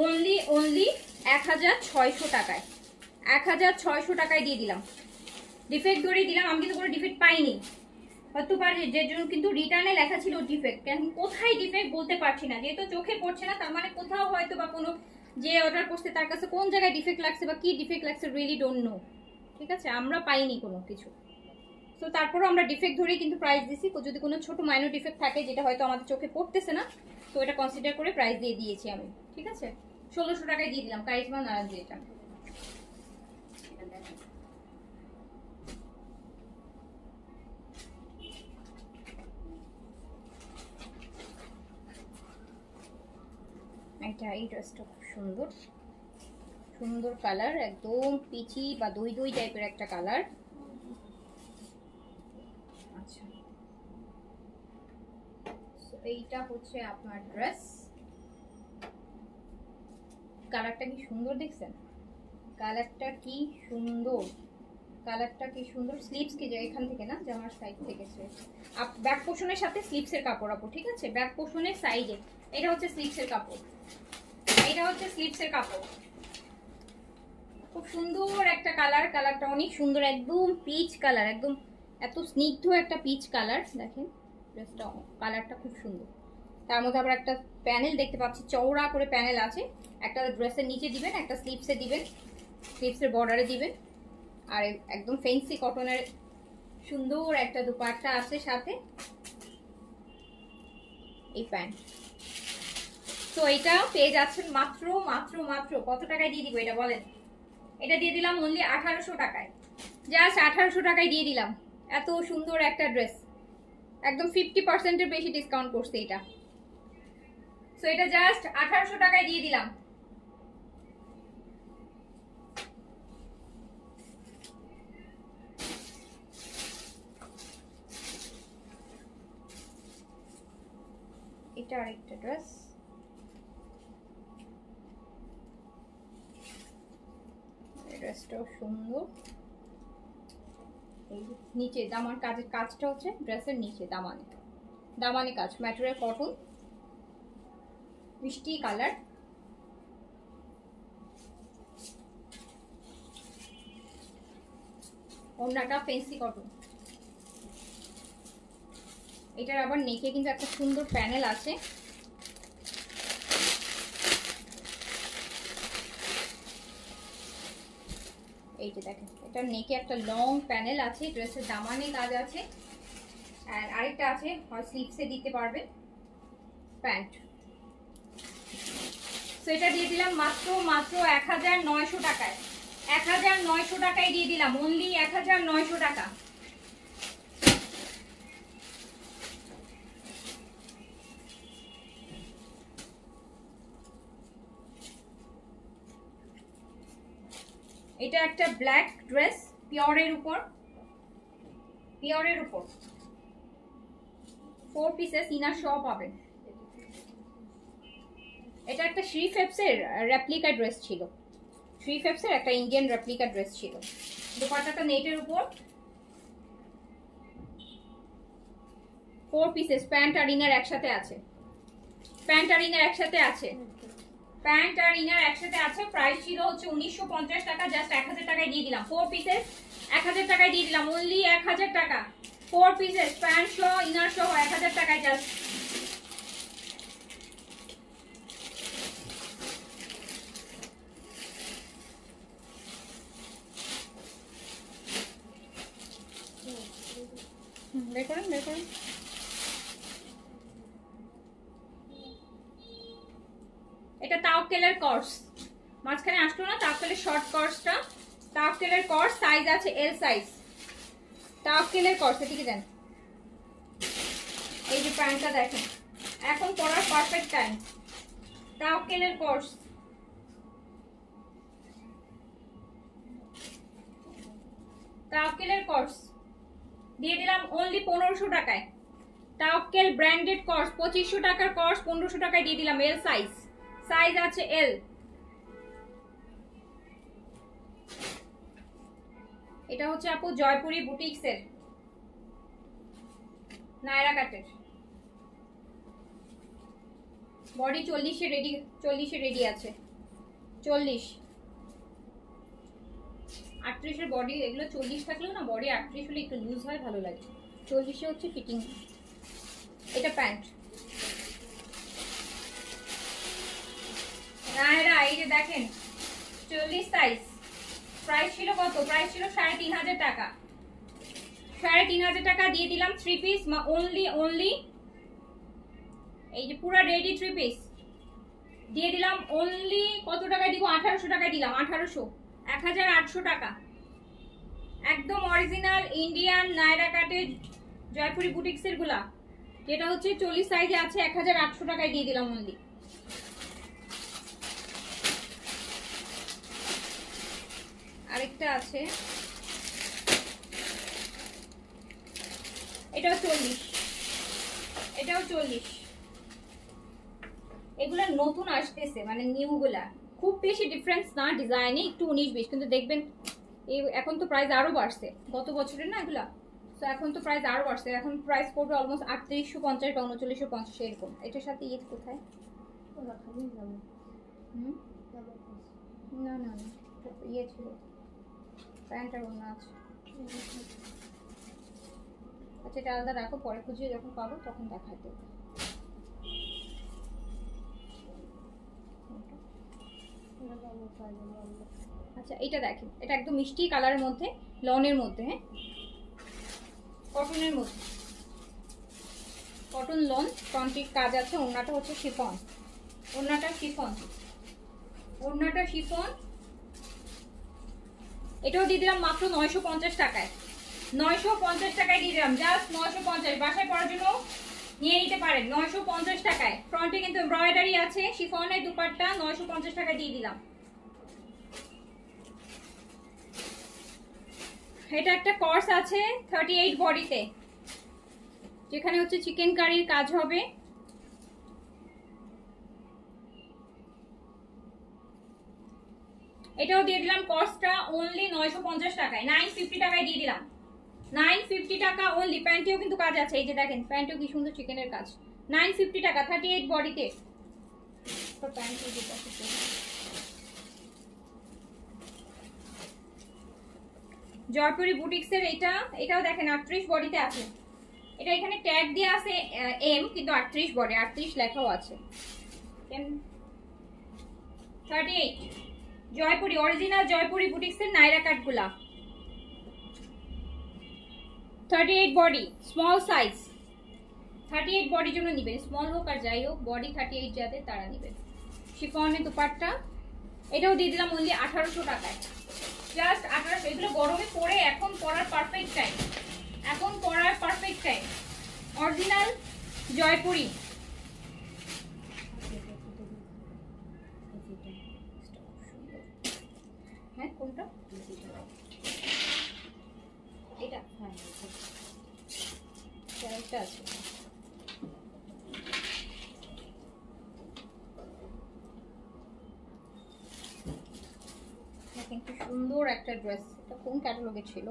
অনলি 1600 টাকায়, 1600 টাকায় দিয়ে দিলাম। ডিফেক্ট ধরেই দিলাম, আমি কিন্তু কোনো ডিফেক্ট পাইনি। হয়তো পারে যে জন্য কিন্তু রিটার্নে লেখা ছিল ডিফেক্ট, কেন কোথায় ডিফেক্ট বলতে পারছি না, যেহেতু চোখে পড়ছে না, তার মানে কোথাও হয়তো বা কোনো যে অর্ডার করছে তার কাছে কোন জায়গায় ডিফেক্ট লাগছে বা কি ডিফেক্ট লাগছে রিয়েলি ডোন্ট নো। ঠিক আছে, আমরা পাইনি কোনো কিছু। তো তারপরও আমরা ডিফেক্ট ধরেই কিন্তু প্রাইস দিছি। যদি কোনো ছোট মাইনর ডিফেক্ট থাকে যেটা হয়তো আমাদের চোখে পড়তেছে না, তো এটা কনসিডার করে প্রাইস দিয়ে দিয়েছি আমি। ঠিক আছে, 1600 টাকায় দিয়ে দিলাম কারিজমা নারাঞ্জি। এটা এই ড্রেসটা খুব সুন্দর, সুন্দর কালার, একদম পিচি বা দই দই টাইপের একটা কালার। আচ্ছা, এইটা হচ্ছে আপনার ড্রেস। কালারটা কি সুন্দর দেখছেন, কালারটা কি সুন্দর, কালারটা কি সুন্দর। স্লিভস কি যায় এখান থেকে না, জামার সাইড থেকে ব্যাক পোর্শনের সাথে স্লিভসের কাপড় আপু। ঠিক আছে, ব্যাক পোর্শনের সাইডে এটা হচ্ছে স্লিভসের কাপড়, এটা হচ্ছে স্লিভসের কাপড়। খুব সুন্দর একটা কালার, কালারটা অনেক সুন্দর, একদম পিচ কালার, একদম এত স্নিগ্ধ একটা পিচ কালার। দেখেন ড্রেসটা, কালারটা খুব সুন্দর। তার মধ্যে আবার একটা প্যানেল দেখতে পাচ্ছি, চওড়া করে প্যানেল আছে। একটা ড্রেসের নিচে দিবেন, একটা স্লিভসে দিবেন, স্লিভসের বর্ডারে দিবেন। আর একদম ফেন্সি কটনের সুন্দর একটা দুপাট্টা আছে সাথে, এই প্যান্ট। তো এটা পেয়ে যাচ্ছেন মাত্র মাত্র মাত্র কত টাকায় দিয়ে দিব এটা বলেন? এটা দিয়ে দিলাম অনলি 1800 টাকায়, জাস্ট 1800 টাকায় দিয়ে দিলাম। এত সুন্দর একটা ড্রেস, একদম 50%-এর বেশি ডিসকাউন্ট করছে এটা। সো এটা জাস্ট 1800 টাকায় দিয়ে দিলাম। এটা আরেকটা ড্রেস, ড্রেসটাও সুন্দর। এই নিচে দামান কাজের কাজটা হচ্ছে ড্রেসের নিচে দামানে, দামানে কাজ, ম্যাটেরিয়াল কটন, মিষ্টি কালার। ওড়নাটা ফেন্সি কটন। এটার আবার নেকে কিন্তু একটা সুন্দর প্যানেল আছে। এই যে দেখেন, এটার নেকে একটা লং প্যানেল আছে, ড্রেসের দামানে কাজ আছে। আর আরেকটা আছে, হয় স্লিভসে দিতে পারবেন প্যান্ট। তো এটা দিয়ে দিলাম মাত্র মাত্র 1900 টাকায়, 1900 টাকায় দিয়ে দিলাম, অনলি 1900 টাকা। এটা একটা ব্ল্যাক ড্রেস, পিওরের উপর, পিওরের উপর 4 পিসেস ইনার সহ পাবেন। এটা একটা শ্রী ফেপসের রেপ্লিকা ড্রেস ছিল, শ্রী ফেপসের একটা ইন্ডিয়ান রেপ্লিকা ড্রেস ছিল। দোপাট্টাটা নেটের উপর, 4 পিসেস, প্যান্ট আর ইনার একসাথে আছে, প্যান্ট আর ইনার একসাথে আছে, প্যান্ট আর ইনার একসাথে আছে। প্রাইস ছিল হচ্ছে 1950 টাকা, জাস্ট 1000 টাকায় দিয়ে দিলাম। 4 পিসেস 1000 টাকায় দিয়ে দিলাম, অনলি 1000 টাকা। 4 পিসেস প্যান্ট সহ ইনার সহ 1000 টাকায় জাস্ট। বের করেন, বের করেন। এটা তাওকেলের কর্স, মাঝখানে আসলো না তাওকেলের শর্ট কর্সটা, তাওকেলের কর্স, সাইজ আছে এল সাইজ, তাওকেলের কর্স। এদিকে দেন, এই যে প্যান্টটা দেখেন, এখন পরার পারফেক্ট টাইম। তাওকেলের কর্স, তাওকেলের কর্স দিয়ে দিলাম অনলি 1500 টাকায়। তাওকেল ব্র্যান্ডেড কর্স 2500 টাকার কর্স 1500 টাকায় দিয়ে দিলাম। এল সাইজ, সাইজ আছে এল। এটা হচ্ছে আপু জয়পুরি বুটিক্সের নায়রা কাটের, বডি 40 এ রেডি, 40 এ রেডি আছে, 40 38 এর বডি। এগুলো 40 থাকলেও না বডি 38 হলে একটু লুজ হয়, ভালো লাগে। 40 এ হচ্ছে ফিটিং। এটা প্যান্ট নায়রা, এই যে দেখেন 40 সাইজ। প্রাইস ছিল কত? প্রাইস ছিল 3500 টাকা, 3500 টাকা দিয়ে দিলাম। 3 পিস অনলি এই যে পুরো রেডি 3 পিস দিয়ে দিলাম অনলি কত টাকায় দিব? 1800 টাকায় দিলাম। 1800, 1800 টাকা। একদম অরিজিনাল ইন্ডিয়ান নায়রা কাটের জয়পুরি বুটিক্সের গুলা, যেটা হচ্ছে 40 সাইজে আছে, 1800 টাকায় দিয়ে দিলাম অনলি। আরেকটা আছে, এটাও 40, এটাও 40। এগুলা নতুন আসতেছে, মানে নিউ গুলা, খুব বেশি ডিফারেন্স না ডিজাইনে, একটু 19-20, কিন্তু দেখবেন এই এখন তো প্রাইস আরো বাড়ছে, গত বছরের না এগুলা, তো এখন তো প্রাইস আরো বাড়ছে। এখন প্রাইস পড়বে অলমোস্ট 3850 বা 3950 এরকম। এটার সাথে ইয়ে কোথায়? না না না, ইয়ে ছিল, প্যান্টার অন্য আছে। আচ্ছা এটা আলাদা রাখো, পরে খুঁজিয়ে যখন পাবো তখন দেখাই দেবো। আচ্ছা এটা দেখেন, এটা একদম মিষ্টি কালারের মধ্যে, লনের মধ্যে, হ্যাঁ কটনের মধ্যে, কটন লন, ফ্রন্টের কাজ আছে। ওড়নাটা হচ্ছে শিফন, ওড়নাটা শিফন, ওড়নাটা শিফন। এটাও দিয়ে দিলাম মাত্র 950 টাকায়, 950 টাকায় দিয়ে দিলাম, জাস্ট 950। বাসায় পরার জন্য নিয়ে নিতে পারেন 950 টাকায়। ফ্রন্টে কিন্তু এমব্রয়ডারি আছে, শিফনের দুপাট্টা, 950 টাকা দিয়ে দিলাম। এটা একটা কর্স আছে 38 বডিতে, যেখানে হচ্ছে চিকেন কারির কাজ হবে। এটাও দিয়ে দিলাম কর্সটা অনলি 950 টাকায়, 950 টাকায় দিয়ে দিলাম, 950 টাকা অনলি। প্যান্টেও কিন্তু কাজ আছে, এই যে দেখেন প্যান্টেও কি সুন্দর চিকেনের কাজ, 950 টাকা 38 বডিতে। জয়পুরি বুটিক্সের এটা, এটাও দেখেন 38 বডিতে আছে। এটা এখানে ট্যাগ দিয়ে আছে এম, কিন্তু 38 বডি, 38 লেখাও আছে। 38 জয়পুরি, অরিজিনাল জয়পুরি বুটিক্সের নায়রা কাটগুলা, 38 বডি, স্মল সাইজ। 38 বডির জন্য নেবেন, স্মল হোক আর যাই হোক, বডি 38 যাদের তারা নেবেন। শিফনের দুপাট্টা, এটাও দিয়ে দিলাম অনলি 1800 টাকায়, জাস্ট 1800। এগুলো গরমে পরে এখন পরার পারফেক্ট টাইম, এখন পরার পারফেক্ট টাইম। অরিজিনাল জয়পুরি। হ্যাঁ কোনটা? এটা, হ্যাঁ এটা আছে। সুন্দর একটা ড্রেস, এটা কোন ক্যাটালগে ছিল,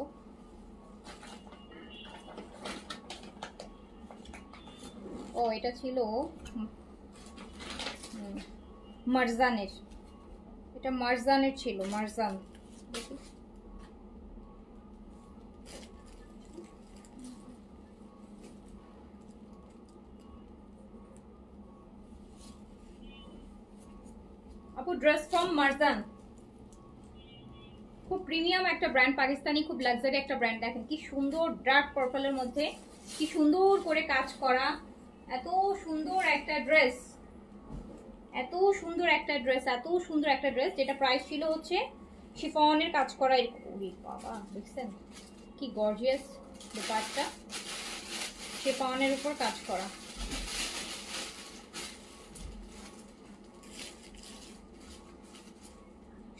ও এটা ছিল মারজানের, এটা মারজানের ছিল, মারজান। দেখি আপু, ড্রেস ফ্রম মারজান, খুব প্রিমিয়াম একটা ব্র্যান্ড, পাকিস্তানি খুব লাক্সারি একটা ব্র্যান্ড। দেখেন কি সুন্দর ডার্ক পার্পলের মধ্যে কি সুন্দর করে কাজ করা, এত সুন্দর একটা ড্রেস, এত সুন্দর একটা ড্রেস, এত সুন্দর একটা ড্রেস, যেটা প্রাইস ছিল হচ্ছে শিফনের কাজ করা এরকম। ওরে বাবা, দেখছেন কি গর্জিয়াস দোপাট্টা, শিফনের উপর কাজ করা।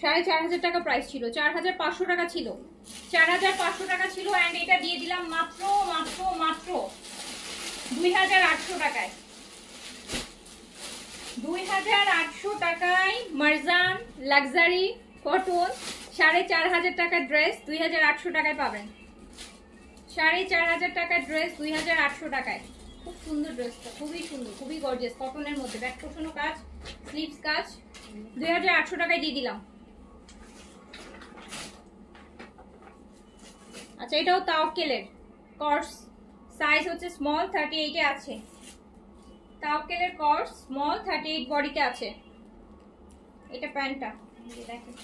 $4500 টাকা প্রাইস ছিল, 4500 টাকা ছিল, 4500 টাকা ছিল। অ্যান্ড এটা দিয়ে দিলাম মাত্র মাত্র মাত্র 2800 টাকায়, 2800 টাকায় মারজান লাক্সারি কটন 4500 টাকার ড্রেস 2800 টাকায় পাবেন। 4500 টাকার ড্রেস 2800 টাকায়। খুব সুন্দর ড্রেসটা, খুবই সুন্দর, খুবই গর্জিয়াস, কটনের মধ্যে ব্যাক পোর্শনও কাজ, স্লিভস কাজ, 2800 টাকায় দিয়ে দিলাম। আচ্ছা, এটাও তাওয়াক্কেলের কর্স, সাইজ হচ্ছে স্মল 38 এ আছে, তাওয়াক্কেলের কর্স স্মল 38 বডিতে আছে। এটা প্যান্টটা দেখেন,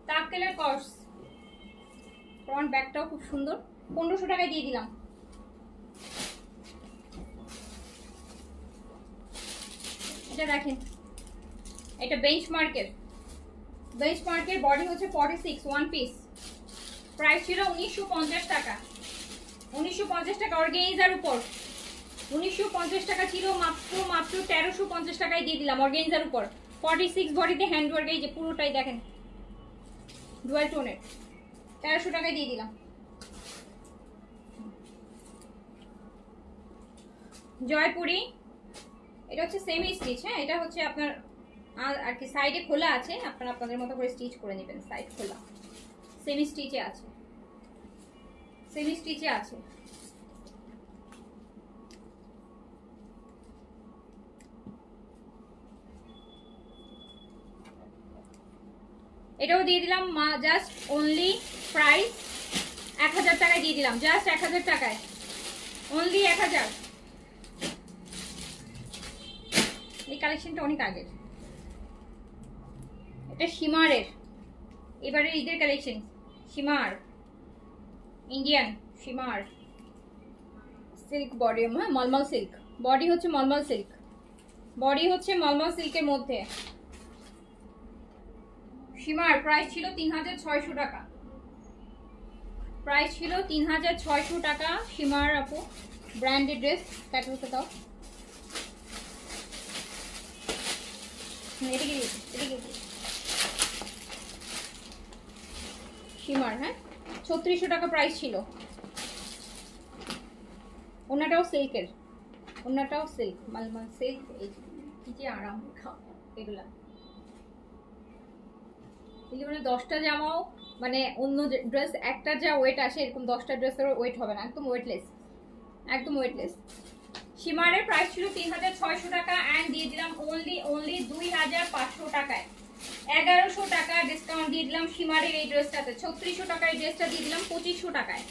তাওয়াক্কেলের কর্স, ফ্রন্ট ব্যাকটাও খুব সুন্দর, 1500 টাকায় দিয়ে দিলাম। এটা দেখেন, এটা বেঞ্চমার্কের, বেঞ্চমার্কের বডি হচ্ছে 46, ওয়ান পিস, প্রাইস ছিল 1950 টাকা, 1950 টাকা অর্গানজার উপর, 1950 টাকা ছিল, মাত্র মাত্র 1350 টাকায় দিয়ে দিলাম অর্গানজার উপর, 46 বডিতে হ্যান্ডওয়ার্ক, এই যে পুরোটাই দেখেন ডুয়াল টোনের, 1300 টাকায় দিয়ে দিলাম। জয়পুরি, এটা হচ্ছে সেমি স্টিচ, হ্যাঁ এটা হচ্ছে আপনার আর কি সাইডে খোলা আছে, আপনারা আপনাদের মতো করে স্টিচ করে নেবেন, সাইড খোলা, সেমি স্টিচে আছে, সেমি স্টিচে আছে। এটাও দিয়ে দিলাম জাস্ট অনলি প্রাইস 1000 টাকায় দিয়ে দিলাম, জাস্ট 1000 টাকায়, অনলি 1000। এই কালেকশনটা অনেক আগের, এটা শিমারের, এবারে ঈদের collection, shimmer, Indian shimmer, silk body, হ্যাঁ মলমল সিল্ক বডি, হচ্ছে মলমল সিল্ক বডি, হচ্ছে মলমল সিল্কের মধ্যে শিমার। প্রাইস ছিল 3600 টাকা, প্রাইস ছিল 3600 টাকা শিমার। আপু ব্র্যান্ডেড ড্রেস, ক্যাটালগটা দাও, শিমার, হ্যাঁ 3600 টাকা প্রাইস ছিল। ওনাটাও সিল্কের, ওনাটাও সিল্ক, মালমাল সিল্ক, এই কি যে আরাম এগুলা, মানে 10টা জামাও, মানে অন্য ড্রেস একটা যা ওয়েট আসে, এরকম 10টা ড্রেসের ওয়েট হবে না, একদম ওয়েটলেস, একদম ওয়েটলেস। শিমারের প্রাইস ছিল 3600 টাকা, অ্যান্ড দিয়ে দিলাম অনলি 2500 টাকায়, 1100 টাকা ডিসকাউন্ট দিয়ে দিলাম শিমারের এই ড্রেসটাতে। 3600 টাকায় ড্রেসটা দিয়ে দিলাম 2500 টাকায়।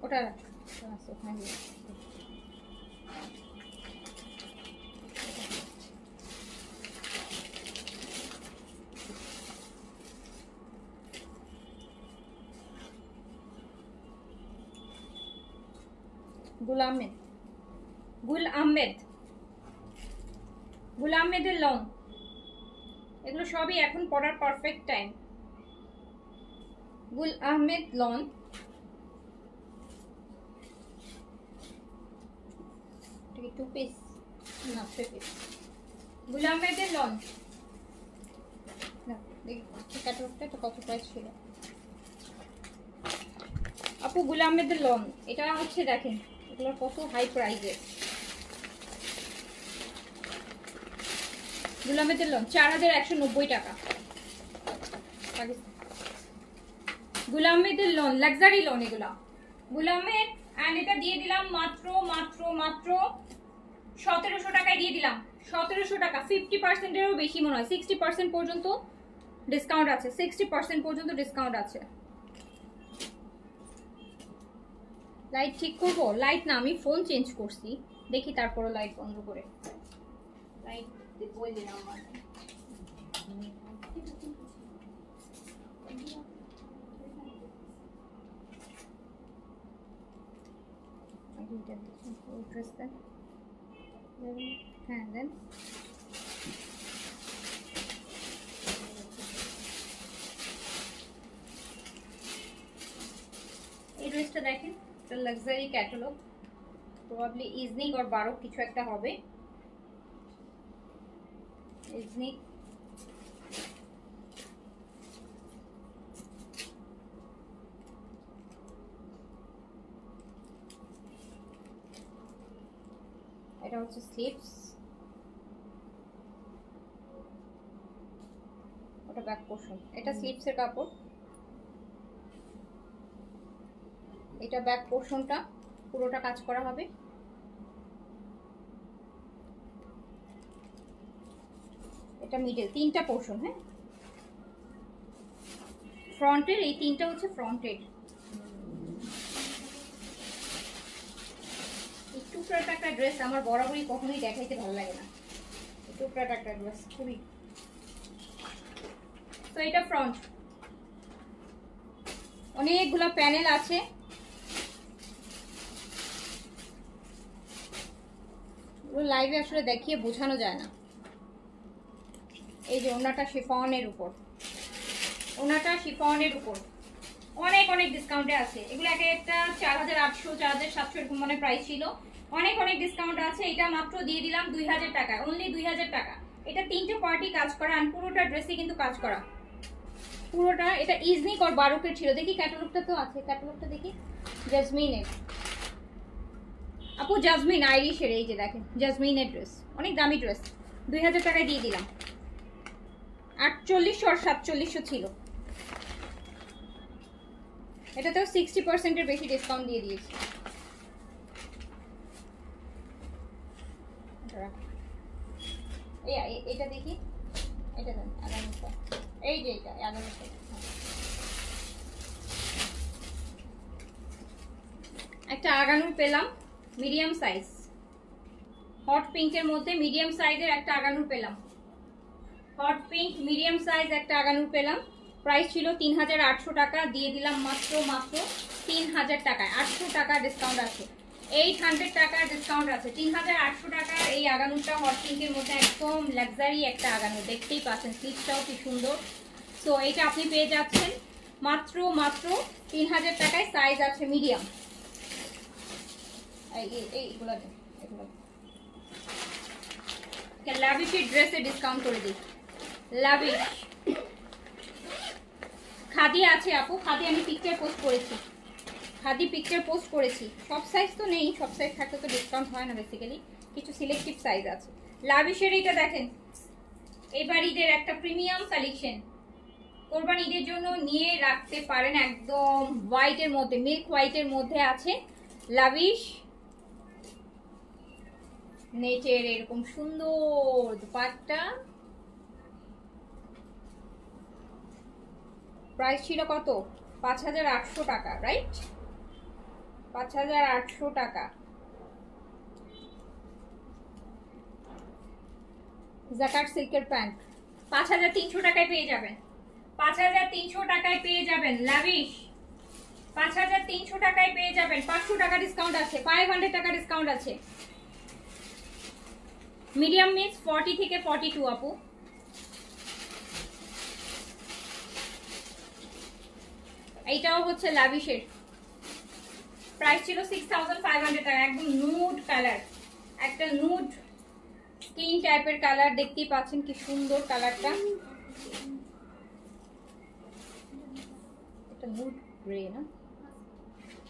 ওটা গুল আহমেদ, গুল আহমেদ, গুল আহমেদের লং, এগুলো সবই এখন পড়ার পারফেক্ট টাইম। গুল আহমেদ লং, টু পিস না 3 পিস, গুল আহমেদের লং। দেখি ক্যাটালগটা কত প্রাইস ছিল। আপু আপু গুলাম আহমেদের লন, এটা হচ্ছে দেখেন এগুলোর কত হাই প্রাইসের। গুলাম আহমেদের লন 4190 টাকা। গুলাম আহমেদের লোন, লাক্সারি লোন এগুলা গুলাম আহমেদ। এন্ড এটা দিয়ে দিলাম মাত্র মাত্র মাত্র 1700 টাকায় দিয়ে দিলাম। 1700 টাকা, 50% এরও বেশি মনে হয়, 60% পর্যন্ত ডিসকাউন্ট আছে, 60% পর্যন্ত ডিসকাউন্ট আছে। লাইট ঠিক করবো? লাইট না, আমি ফোন চেঞ্জ করছি, দেখি তারপরে লাইট বন্ধ করে লাইট বই দিলাম। হ্যাঁ দেন। এই ড্রেসটা দেখেন, এটা লাক্সারি ক্যাটালগ, প্রবাবলি ইজনিক আর বারো কিছু একটা হবে। ইজনিক এটা হচ্ছে স্লিভস, ওটা ব্যাক পোর্শন, এটা স্লিভসের কাপড়, এটা ব্যাক পোর্শনটা পুরোটা কাজ করা হবে। এটা মিডল, তিনটা পোর্শন। হ্যাঁ, ফ্রন্টের এই তিনটা হচ্ছে ফ্রন্টের। টুকরাটা একটা ড্রেস আমার বরাবরই কখনোই দেখাইতে ভালো লাগে না, টুকরাটা একটা ড্রেস খুবই। তো এটা ফ্রন্ট, অনেকগুলো প্যানেল আছে, লাইভে আসলে দেখিয়ে বোঝানো যায় না। এই যে ওনাটা শিফনের উপর, ওনাটা শিফনের উপর অনেক অনেক ডিসকাউন্টে আছে। এগুলো একটা 4800 4700 এরকম মানে প্রাইস ছিল, অনেক অনেক ডিসকাউন্ট আছে। এটা মাত্র দিয়ে দিলাম 2000 টাকা, অনলি 2000 টাকা। এটা তিনটে পার্টি কাজ করা, আর পুরোটা ড্রেসে কিন্তু কাজ করা পুরোটা। এটা ইজনিক আর বারুকের ছিল, দেখি ক্যাটালগটা তো আছে, ক্যাটালগটা দেখি। জাসমিনের আপু, জাসমিন আইরিশের, এই যে দেখেন জাসমিনের ড্রেস, অনেক দামি ড্রেস, 2000 টাকায় দিয়ে দিলাম। 4800 আর 4700 ছিল, এটাতেও 60% এর বেশি ডিসকাউন্ট দিয়ে দিয়েছি। এটা দেখি, এটা দেন 1100, এই যে এটা 1100। একটা আগানুর পেলাম মিডিয়াম সাইজ, হট পিঙ্কের মধ্যে মিডিয়াম সাইজের একটা আগানুর পেলাম, হট পিঙ্ক মিডিয়াম সাইজ একটা আগানুর পেলাম। প্রাইস ছিল 3800 টাকা, দিয়ে দিলাম মাত্র মাত্র 3000 টাকায়। 800 টাকা ডিসকাউন্ট আছে, 800 টাকার ডিসকাউন্ট আছে। 3800 টাকার এই আগানুরটা হট পিঙ্কের মধ্যে একদম লাক্সারি একটা আগানুর, দেখতেই পাচ্ছেন স্লিভসটাও কি সুন্দর। সো এইটা আপনি পেয়ে যাচ্ছেন মাত্র মাত্র 3000 টাকায়, সাইজ আছে মিডিয়াম। এইগুলো এগুলো লাভিশের ড্রেসে ডিসকাউন্ট করে দিই। লাভিশ খাদি আছে আপু, খাদি আমি পিকচার পোস্ট করেছি, খাদি পিকচার পোস্ট করেছি। সব সাইজ তো নেই, সব সাইজ থাকলে তো ডিসকাউন্ট হয় না, বেসিক্যালি কিছু সিলেক্টিভ সাইজ আছে। লাভিশের এইটা দেখেন, এবার ঈদের একটা প্রিমিয়াম কালেকশন, কোরবানি ঈদের জন্য নিয়ে রাখতে পারেন। একদম হোয়াইটের মধ্যে, মিল্ক হোয়াইটের মধ্যে আছে লাভিশ নেটের এরকম সুন্দর দুপাট্টা। প্রাইস ছিল কত? 5800 টাকা, রাইট? 5800 টাকা। জাকার্ড সিল্কের প্যান্ট 5300 টাকায় পেয়ে যাবেন, 5300 টাকায় পেয়ে যাবেন। লাভিশ 5300 টাকায় পেয়ে যাবেন, 500 টাকা ডিসকাউন্ট আছে, 500 টাকা ডিসকাউন্ট আছে। মিডিয়াম মিক্স 40 থেকে 42 আপু। এইটাও হচ্ছে লাভিশের, প্রাইস ছিল 6500 টাকা। একদম নুড কালার, একটা নুড স্কিন টাইপের কালার, দেখতেই পাচ্ছেন কি সুন্দর কালারটা। এটা নুড গ্রে না,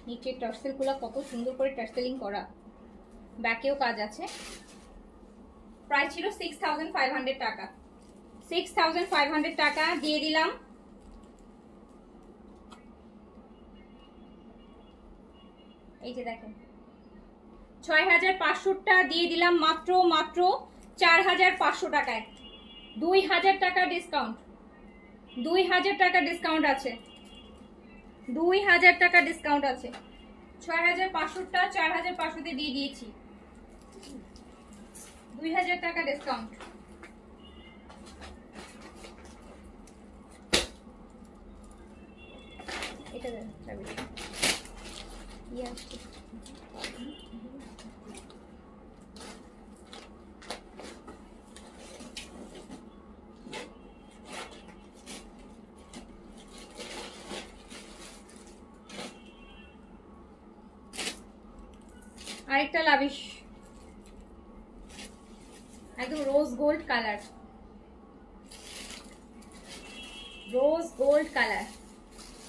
নিচে টার্সেল গুলো কত সুন্দর করে টার্সেলিং করা, ব্যাকেও কাজ আছে। প্রাইস ছিল 6500 টাকা। 6500 টাকা দিয়ে দিলাম। এই যে দেখেন 6500টা দিয়ে দিলাম মাত্র 4500 টাকায়। 2000 টাকা ডিসকাউন্ট, 2000 টাকা ডিসকাউন্ট আছে, 2000 টাকা ডিসকাউন্ট আছে। 6500টা 4500তে দিয়ে দিয়েছি, 2000 টাকা ডিসকাউন্ট। এটা দেন আরেকটা লাভিশ, একদম rose gold colour, rose gold colour,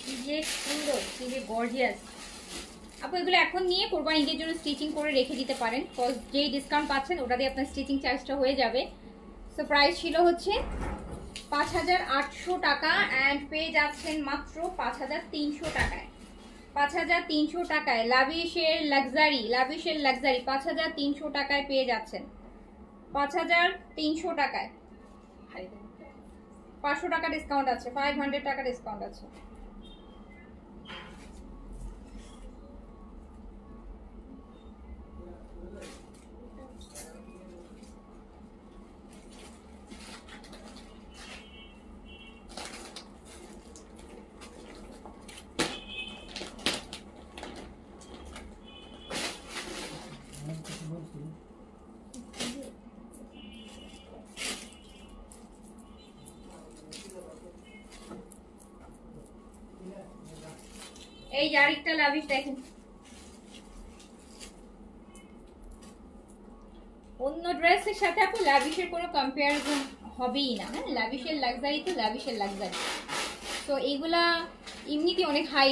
কি যে সুন্দর, কি যে গর্জিয়াস। আপু এগুলো এখন নিয়ে কোরবানি ঈদের জন্য স্টিচিং করে রেখে দিতে পারেন, কজ যেই ডিসকাউন্ট পাচ্ছেন ওটা দিয়ে আপনার স্টিচিং চার্জটা হয়ে যাবে। সো প্রাইস ছিল হচ্ছে 5800 টাকা অ্যান্ড পেয়ে যাচ্ছেন মাত্র 5300 টাকায়। 5300 টাকায় লাভিশের লাক্সারি, লাভিশের লাক্সারি 5300 টাকায় পেয়ে যাচ্ছেন। 5300 টাকায় 500 টাকা ডিসকাউন্ট আছে, 500 টাকা ডিসকাউন্ট আছে। এই আরেকটা লাভিশ দেখেন, অন্য ড্রেসের সাথে আপু লাভিশের কোনো কম্পারিজন হবেই না। হ্যাঁ, লাভিশের লাক্সারি তো লাভিশের লাক্সারি। তো এইগুলা এমনিতে অনেক হাই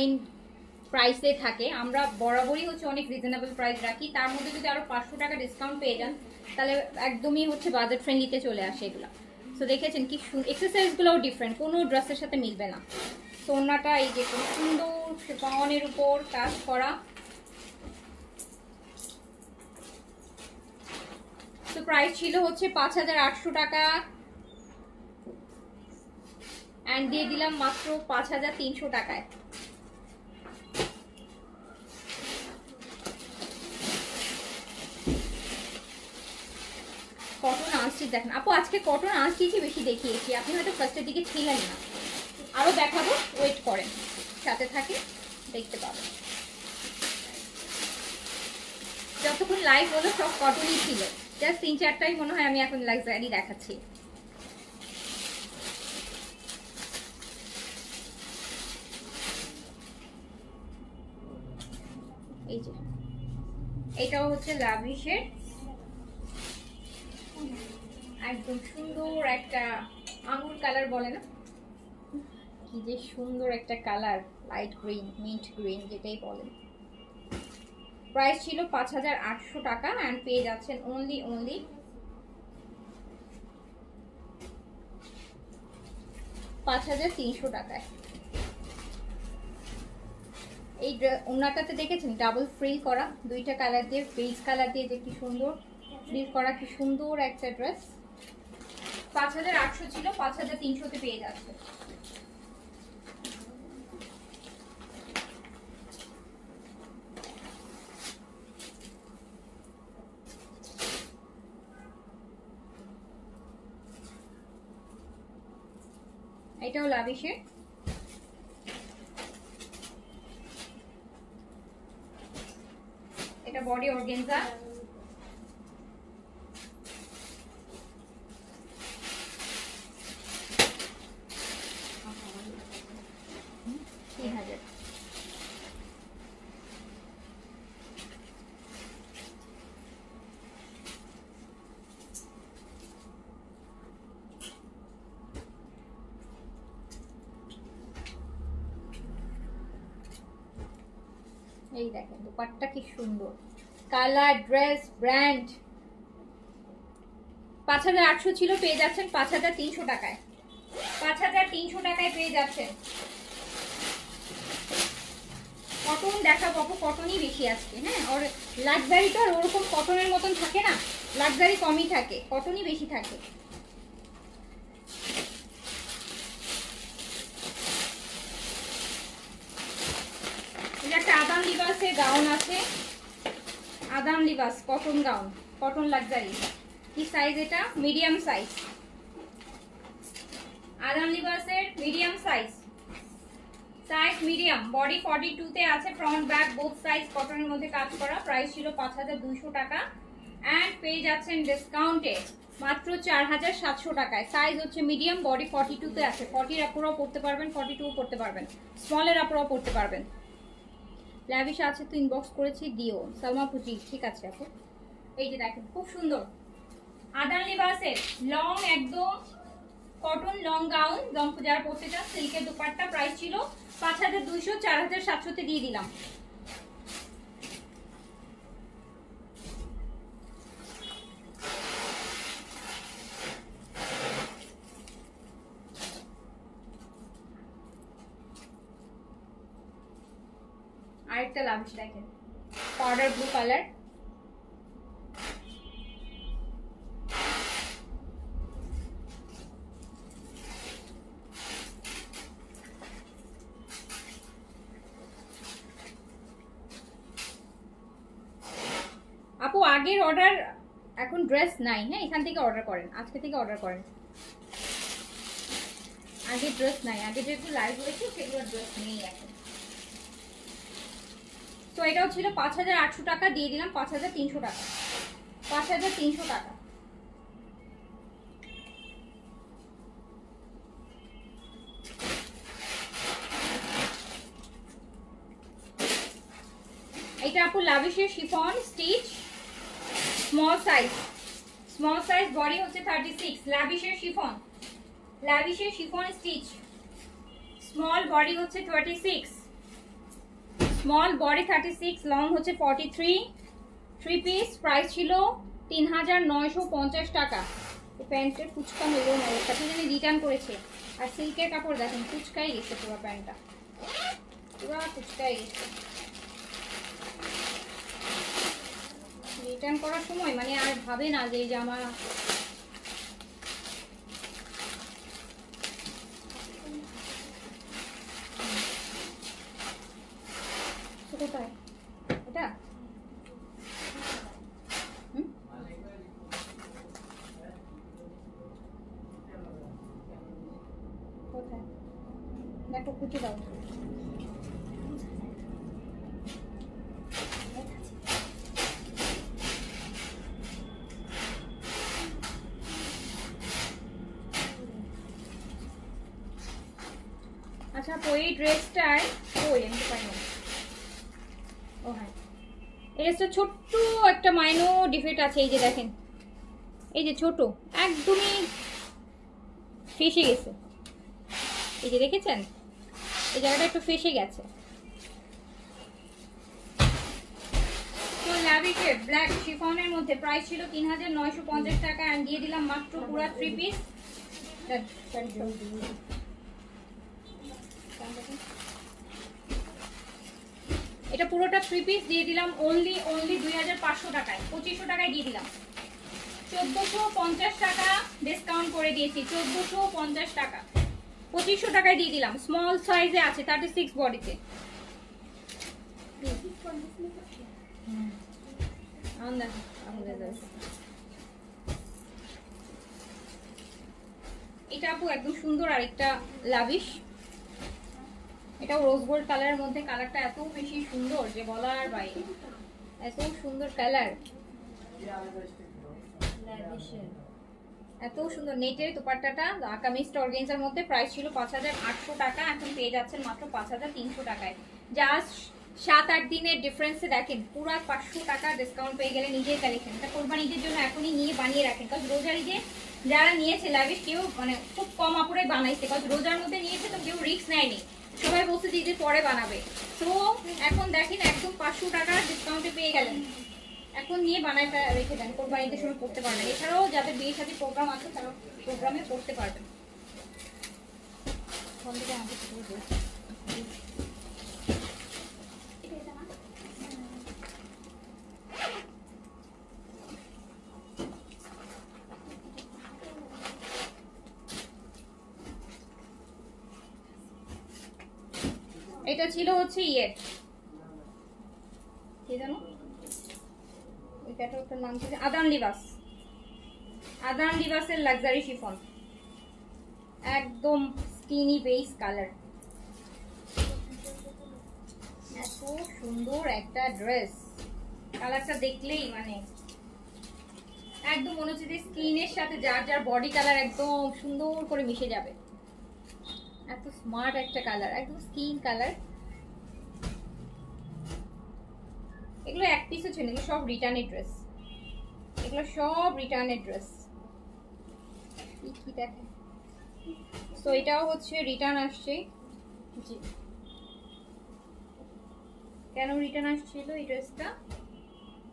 প্রাইসে থাকে, আমরা বরাবরই হচ্ছে অনেক রিজনেবল প্রাইস রাখি, তার মধ্যে যদি আরো 500 টাকা ডিসকাউন্ট পেয়ে যান তাহলে একদমই হচ্ছে বাজেট ফ্রেন্ডলিতে চলে আসে এগুলা। তো দেখেছেন কি এক্সারসাইজগুলোও ডিফারেন্ট, কোনো ড্রেসের সাথে মিলবে না। সোনাটা এই যে খুব সুন্দর শিফনের উপর কাজ করা। তো প্রাইস ছিল হচ্ছে 5800 টাকা এন্ড দিয়ে দিলাম মাত্র 5300 টাকায়। কটন আনস্টিচ দেখেন আপু, আজকে কটন আনস্টিচই বেশি দেখিয়েছি, আপনি হয়তো ফার্স্টের দিকে ছিলেন না। আরো দেখাবো, ওয়েট করেন, সাথে থাকে দেখতে পাবেন। যতক্ষণ লাইভ হলো সব কটনই ছিল, জাস্ট 3-4টাই মনে হয় আমি এখন লাক্সারি দেখাচ্ছি। এই যে এটাও হচ্ছে লাভিশের একদম সুন্দর একটা আঙুর কালার বলে না, কি যে সুন্দর একটা colour, light green, mint green যেটাই বলেন। প্রাইস ছিল 5800 টাকা এন্ড পেয়ে যাচ্ছেন অনলি 5300 টাকায়। এই ওনাটাতে দেখেছেন ডাবল ফ্রিল করা, দুইটা কালার দিয়ে, বেজ কালার দিয়ে যে কি সুন্দর ফ্রিল করা, কি সুন্দর একটা ড্রেস। 5800 ছিল, 5300-তে পেয়ে যাচ্ছে। এটাও লাভিশের, এটা বডি অর্গানজা, এই দেখেন দুপাট্টা কি সুন্দর, কালার, ড্রেস, ব্র্যান্ড। 5800 ছিল, পেয়ে যাচ্ছেন 5300 টাকায়। 5300 টাকায় পেয়ে যাচ্ছেন। কটন দেখাবো, কটনই বেশি আজকে। হ্যাঁ, আর লাক্সারি তো আর ওরকম কটনের মতন থাকে না, লাক্সারি কমই থাকে, কটনই বেশি থাকে। এটা একটা আদাম লিবাসের গাউন আছে, Adam Libas cotton gown, cotton luxury. কি সাইজ এটা? Medium size. আদাম লিবাসের medium size, size medium, body 42 তে আছে, ফ্রন্ট ব্যাক বোথ সাইজ কটনের মধ্যে কাজ করা। প্রাইস ছিল 5200 টাকা এন্ড পেয়ে যাচ্ছেন ডিসকাউন্টে মাত্র 4700 টাকায়। সাইজ হচ্ছে মিডিয়াম, বডি 42 তে আছে। 40 আপুরাও পড়তে পারবেন, 42 পড়তে পারবেন, স্মলের আপুরাও পড়তে পারবেন। ল্যাভিশ আছে তো ইনবক্স করেছি, দিও। সালমা পুজি, ঠিক আছে আপু। এই যে দেখেন খুব সুন্দর আদান লিবাসের লং একদম কটন লং গাউন, যারা পড়তে চান, সিল্কের দুপাট্টা। প্রাইস ছিল 5200, 4700 তে দিয়ে দিলাম। আরেকটা লাভিশ দেখেন, পাউডার ব্লু কালার। আপু আগের অর্ডার এখন ড্রেস নাই, হ্যাঁ এখান থেকে অর্ডার করেন, আজকে থেকে অর্ডার করেন। আগে ড্রেস নাই, আগে যেগুলো লাইভ হয়েছে সেগুলো ড্রেস নেই এখন। তো এটাও ছিল 5800 টাকা, দিয়ে দিলাম 5300 টাকা। 5300 টাকা। এটা আপু লাভিশের chiffon stitch, small size, small size, body হচ্ছে 36। লাভিশের শিফন, লাভিশের শিফন স্টিচ, স্মল বডি হচ্ছে 36, স্মল বডি 36, লং হচ্ছে 43, 3 পিস। প্রাইস ছিল 3950 টাকা। প্যান্টের ফুচকা হলো না, ওর কাছে জানি রিটার্ন করেছে। আর সিল্কের কাপড় দেখেন ফুচকাই গেছে পুরো, প্যান্টটা পুরো ফুচকাই গেছে। রিটার্ন করার সময় মানে আর ভাবে না যে এই জামা কোথায় এটা কোথায় দেখো, খুঁজে দাও। আচ্ছা তো এই ড্রেসটায় ওই আমি তো পাই না। ও হ্যাঁ, এই ড্রেসটা ছোট্ট একটা মাইনো ডিফেক্ট আছে। এই যে দেখেন, এই যে ছোট একদমই ফেসে গেছে, এই যে দেখেছেন এই জায়গাটা একটু ফেসে গেছে। তো লাভিশের ব্ল্যাক শিফনের মধ্যে প্রাইস ছিল 3950 টাকা আর দিয়ে দিলাম মাত্র পুরো 3 পিস। এটা পুরোটা 3 পিস দিয়ে দিলাম অনলি 2500 টাকায়, 2500 টাকায় দিয়ে দিলাম। 1450 টাকা ডিসকাউন্ট করে দিয়েছি, 1450 টাকা, 2500 টাকায় দিয়ে দিলাম। স্মল সাইজে আছে, 36 বডিতে। এটা আপু একদম সুন্দর আরেকটা লাভিশ, এটা রোজ গোল্ড কালারের মধ্যে। কালারটা এত বেশি সুন্দর যে বলার বাইরে, এত সুন্দর কালার, এত সুন্দর। নেটের দোপাট্টাটা কামিজটা অর্গানজার মধ্যে। প্রাইস ছিল 5800 টাকা, এখন পেয়ে যাচ্ছেন মাত্র 5300 টাকায়। জাস্ট 7-8 দিনের ডিফারেন্সে দেখেন পুরো 500 টাকা ডিসকাউন্ট পেয়ে গেলে নিজের কালেকশন। এটা কোরবানি ঈদের জন্য এখনই নিয়ে বানিয়ে রাখেন, কারণ রোজার ঈদে যারা নিয়েছে লাভিশ কেউ মানে খুব কম আপুরাই বানাইছে, কারণ রোজার মধ্যে নিয়েছে তো কেউ রিস্ক নেয়নি। সবাই বলছে যে ঈদের পরে বানাবে। তো এখন দেখেন একদম 500 টাকার ডিসকাউন্টে পেয়ে গেলেন। এখন নিয়ে বানায় রেখে দেন, কোরবানিতে সময় পড়তে পারবেন। এছাড়াও যাদের বিয়ে শাদী প্রোগ্রাম আছে তারা প্রোগ্রামে পড়তে পারবেন। এটা ছিল হচ্ছে ইয়ে কি জানো ওই ক্যাটালগটার নাম ছিল আদান লিবাস। আদান লিবাসের লাক্সারি শিফন, একদম স্কিনি বেস কালার। এত সুন্দর একটা ড্রেস, কালারটা দেখলেই মানে একদম মনে হচ্ছে যে স্কিনের সাথে যার যার বডি কালার একদম সুন্দর করে মিশে যাবে। এত স্মার্ট একটা কালার, একদম স্কিন কালার। এগুলো এক পিসও ছিল, এগুলো সব রিটার্নের ড্রেস, এগুলো সব রিটার্নের ড্রেস। কি দেখে, তো এটাও হচ্ছে রিটার্ন আসছে। জি, কেন রিটার্ন আসছিল এই ড্রেসটা?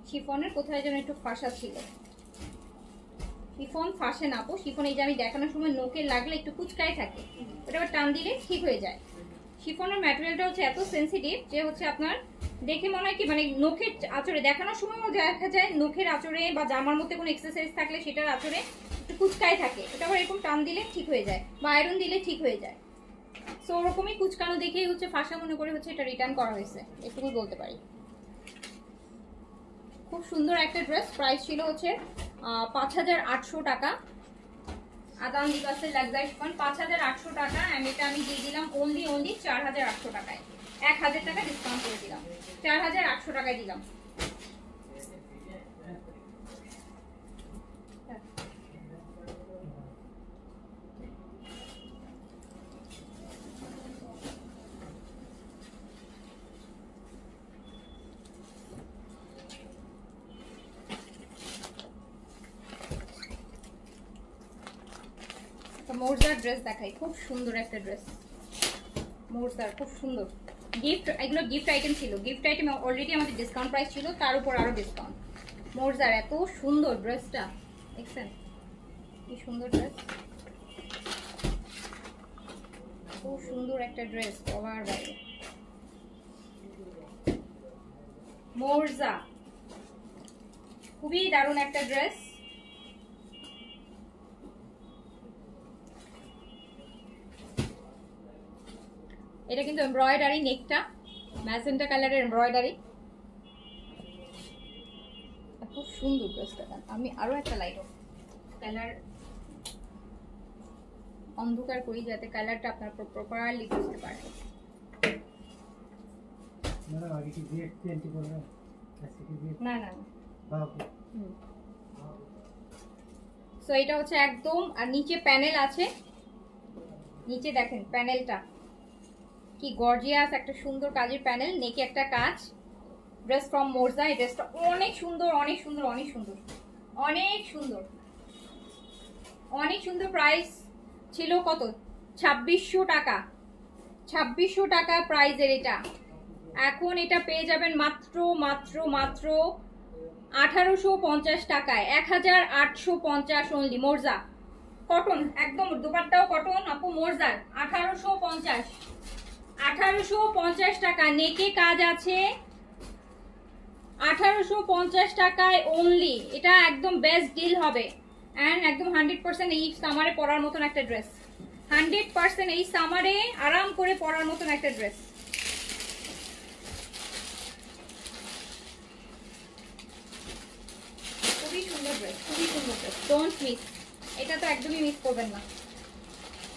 শিফনের কোথায় যেন একটু ফাঁসা ছিল। শিফন ফাঁসে না আপু, শিফন এই যে আমি দেখানোর সময় নোকে লাগলে একটু কুচকায় থাকে, ওটা আবার টান দিলে ঠিক হয়ে যায়। শিফনের ম্যাটেরিয়ালটা হচ্ছে এত সেন্সিটিভ যে হচ্ছে আপনার দেখে মনে হয় কি মানে নখের আঁচড়ে দেখানোর সময়ও দেখা যায় নখের আঁচড়ে বা জামার মধ্যে কোনো এক্সারসাইজ থাকলে সেটার আঁচড়ে একটু কুচকায় থাকে, ওটা আবার এরকম টান দিলে ঠিক হয়ে যায় বা আয়রন দিলে ঠিক হয়ে যায়। সো ওরকমই কুচকানো দেখেই হচ্ছে ফাঁসা মনে করে হচ্ছে এটা রিটার্ন করা হয়েছে, এটুকুই বলতে পারি। খুব সুন্দর একটা ড্রেস, প্রাইস ছিল হচ্ছে 5800 টাকা। আদান লিবাসের লাক্সারি শিফন 5800 টাকা, এন্ড এটা আমি দিয়ে দিলাম অনলি 4800 টাকায়। 1000 টাকা ডিসকাউন্ট করে দিলাম, 4800 টাকায় দিলাম। মোরজার ড্রেস দেখাই, খুব সুন্দর একটা ড্রেস। মোরজার খুব সুন্দর গিফট, এগুলো গিফট আইটেম ছিল। গিফট আইটেম অলরেডি আমাদের ডিসকাউন্ট প্রাইস ছিল, তার উপর আরো ডিসকাউন্ট। মোরজার এত সুন্দর ড্রেসটা দেখছেন, কি সুন্দর ড্রেস, খুব সুন্দর একটা ড্রেস বলার বাইরে। মোরজা খুবই দারুণ একটা ড্রেস। এটা কিন্তু এমব্রয়ডারি, নেকটা ম্যাজেন্টা কালারের এমব্রয়ডারি, খুব সুন্দর ড্রেসটা। আমি আরো একটা লাইট অফ কালার অন্ধকার করি যাতে কালারটা আপনার প্রপারলি বুঝতে পারেন। না না সো এটা হচ্ছে একদম, আর নিচে প্যানেল আছে, নিচে দেখেন প্যানেলটা কি গর্জিয়াস, একটা সুন্দর কাজের প্যানেল, নেকে একটা কাজ। ড্রেস ফ্রম মোরজা, এই ড্রেসটা অনেক সুন্দর অনেক সুন্দর অনেক সুন্দর অনেক সুন্দর অনেক সুন্দর। প্রাইস ছিল কত? 2600 টাকা। 2600 টাকা প্রাইজের এটা। এখন এটা পেয়ে যাবেন মাত্র মাত্র মাত্র 1850 টাকায়, 1850 অনলি। মোরজা কটন, একদম দুপাট্টাও কটন আপু। মোরজার 1850, 1850 টাকা, নেকে কাজ আছে। 1850 টাকায় অনলি, এটা একদম বেস্ট ডিল হবে। অ্যান্ড একদম 100% এই সামারে পরার মতন একটা ড্রেস, 100% এই সামারে আরাম করে পরার মতন একটা ড্রেস। খুবই সুন্দর ড্রেস, খুবই সুন্দর ড্রেস, ডোন্ট মিস। এটা তো একদমই মিস করবেন না,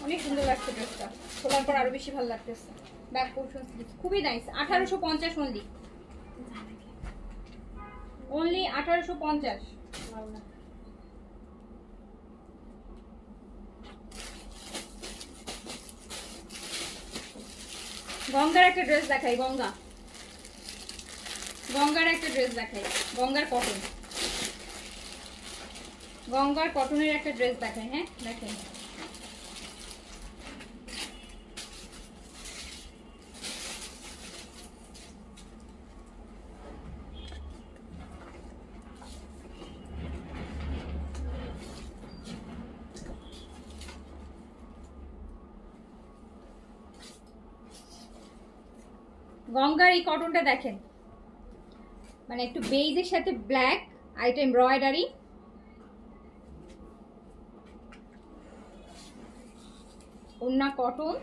অনেক সুন্দর লাগছে ড্রেসটা, খোলার পর আরো বেশি ভালো লাগতেছে। ব্যাক পোর্শন খুবই নাইস। 1850 only, only 1850। গঙ্গার একটা ড্রেস দেখাই, গঙ্গা, গঙ্গার একটা ড্রেস দেখাই, গঙ্গার কটন, গঙ্গার কটনের একটা ড্রেস দেখাই। হ্যাঁ দেখেন, গঙ্গার এই কটনটা দেখেন, মানে একটু বেইজের সাথে ব্ল্যাক, আর এটা এমব্রয়ডারি। ওন্না কটন,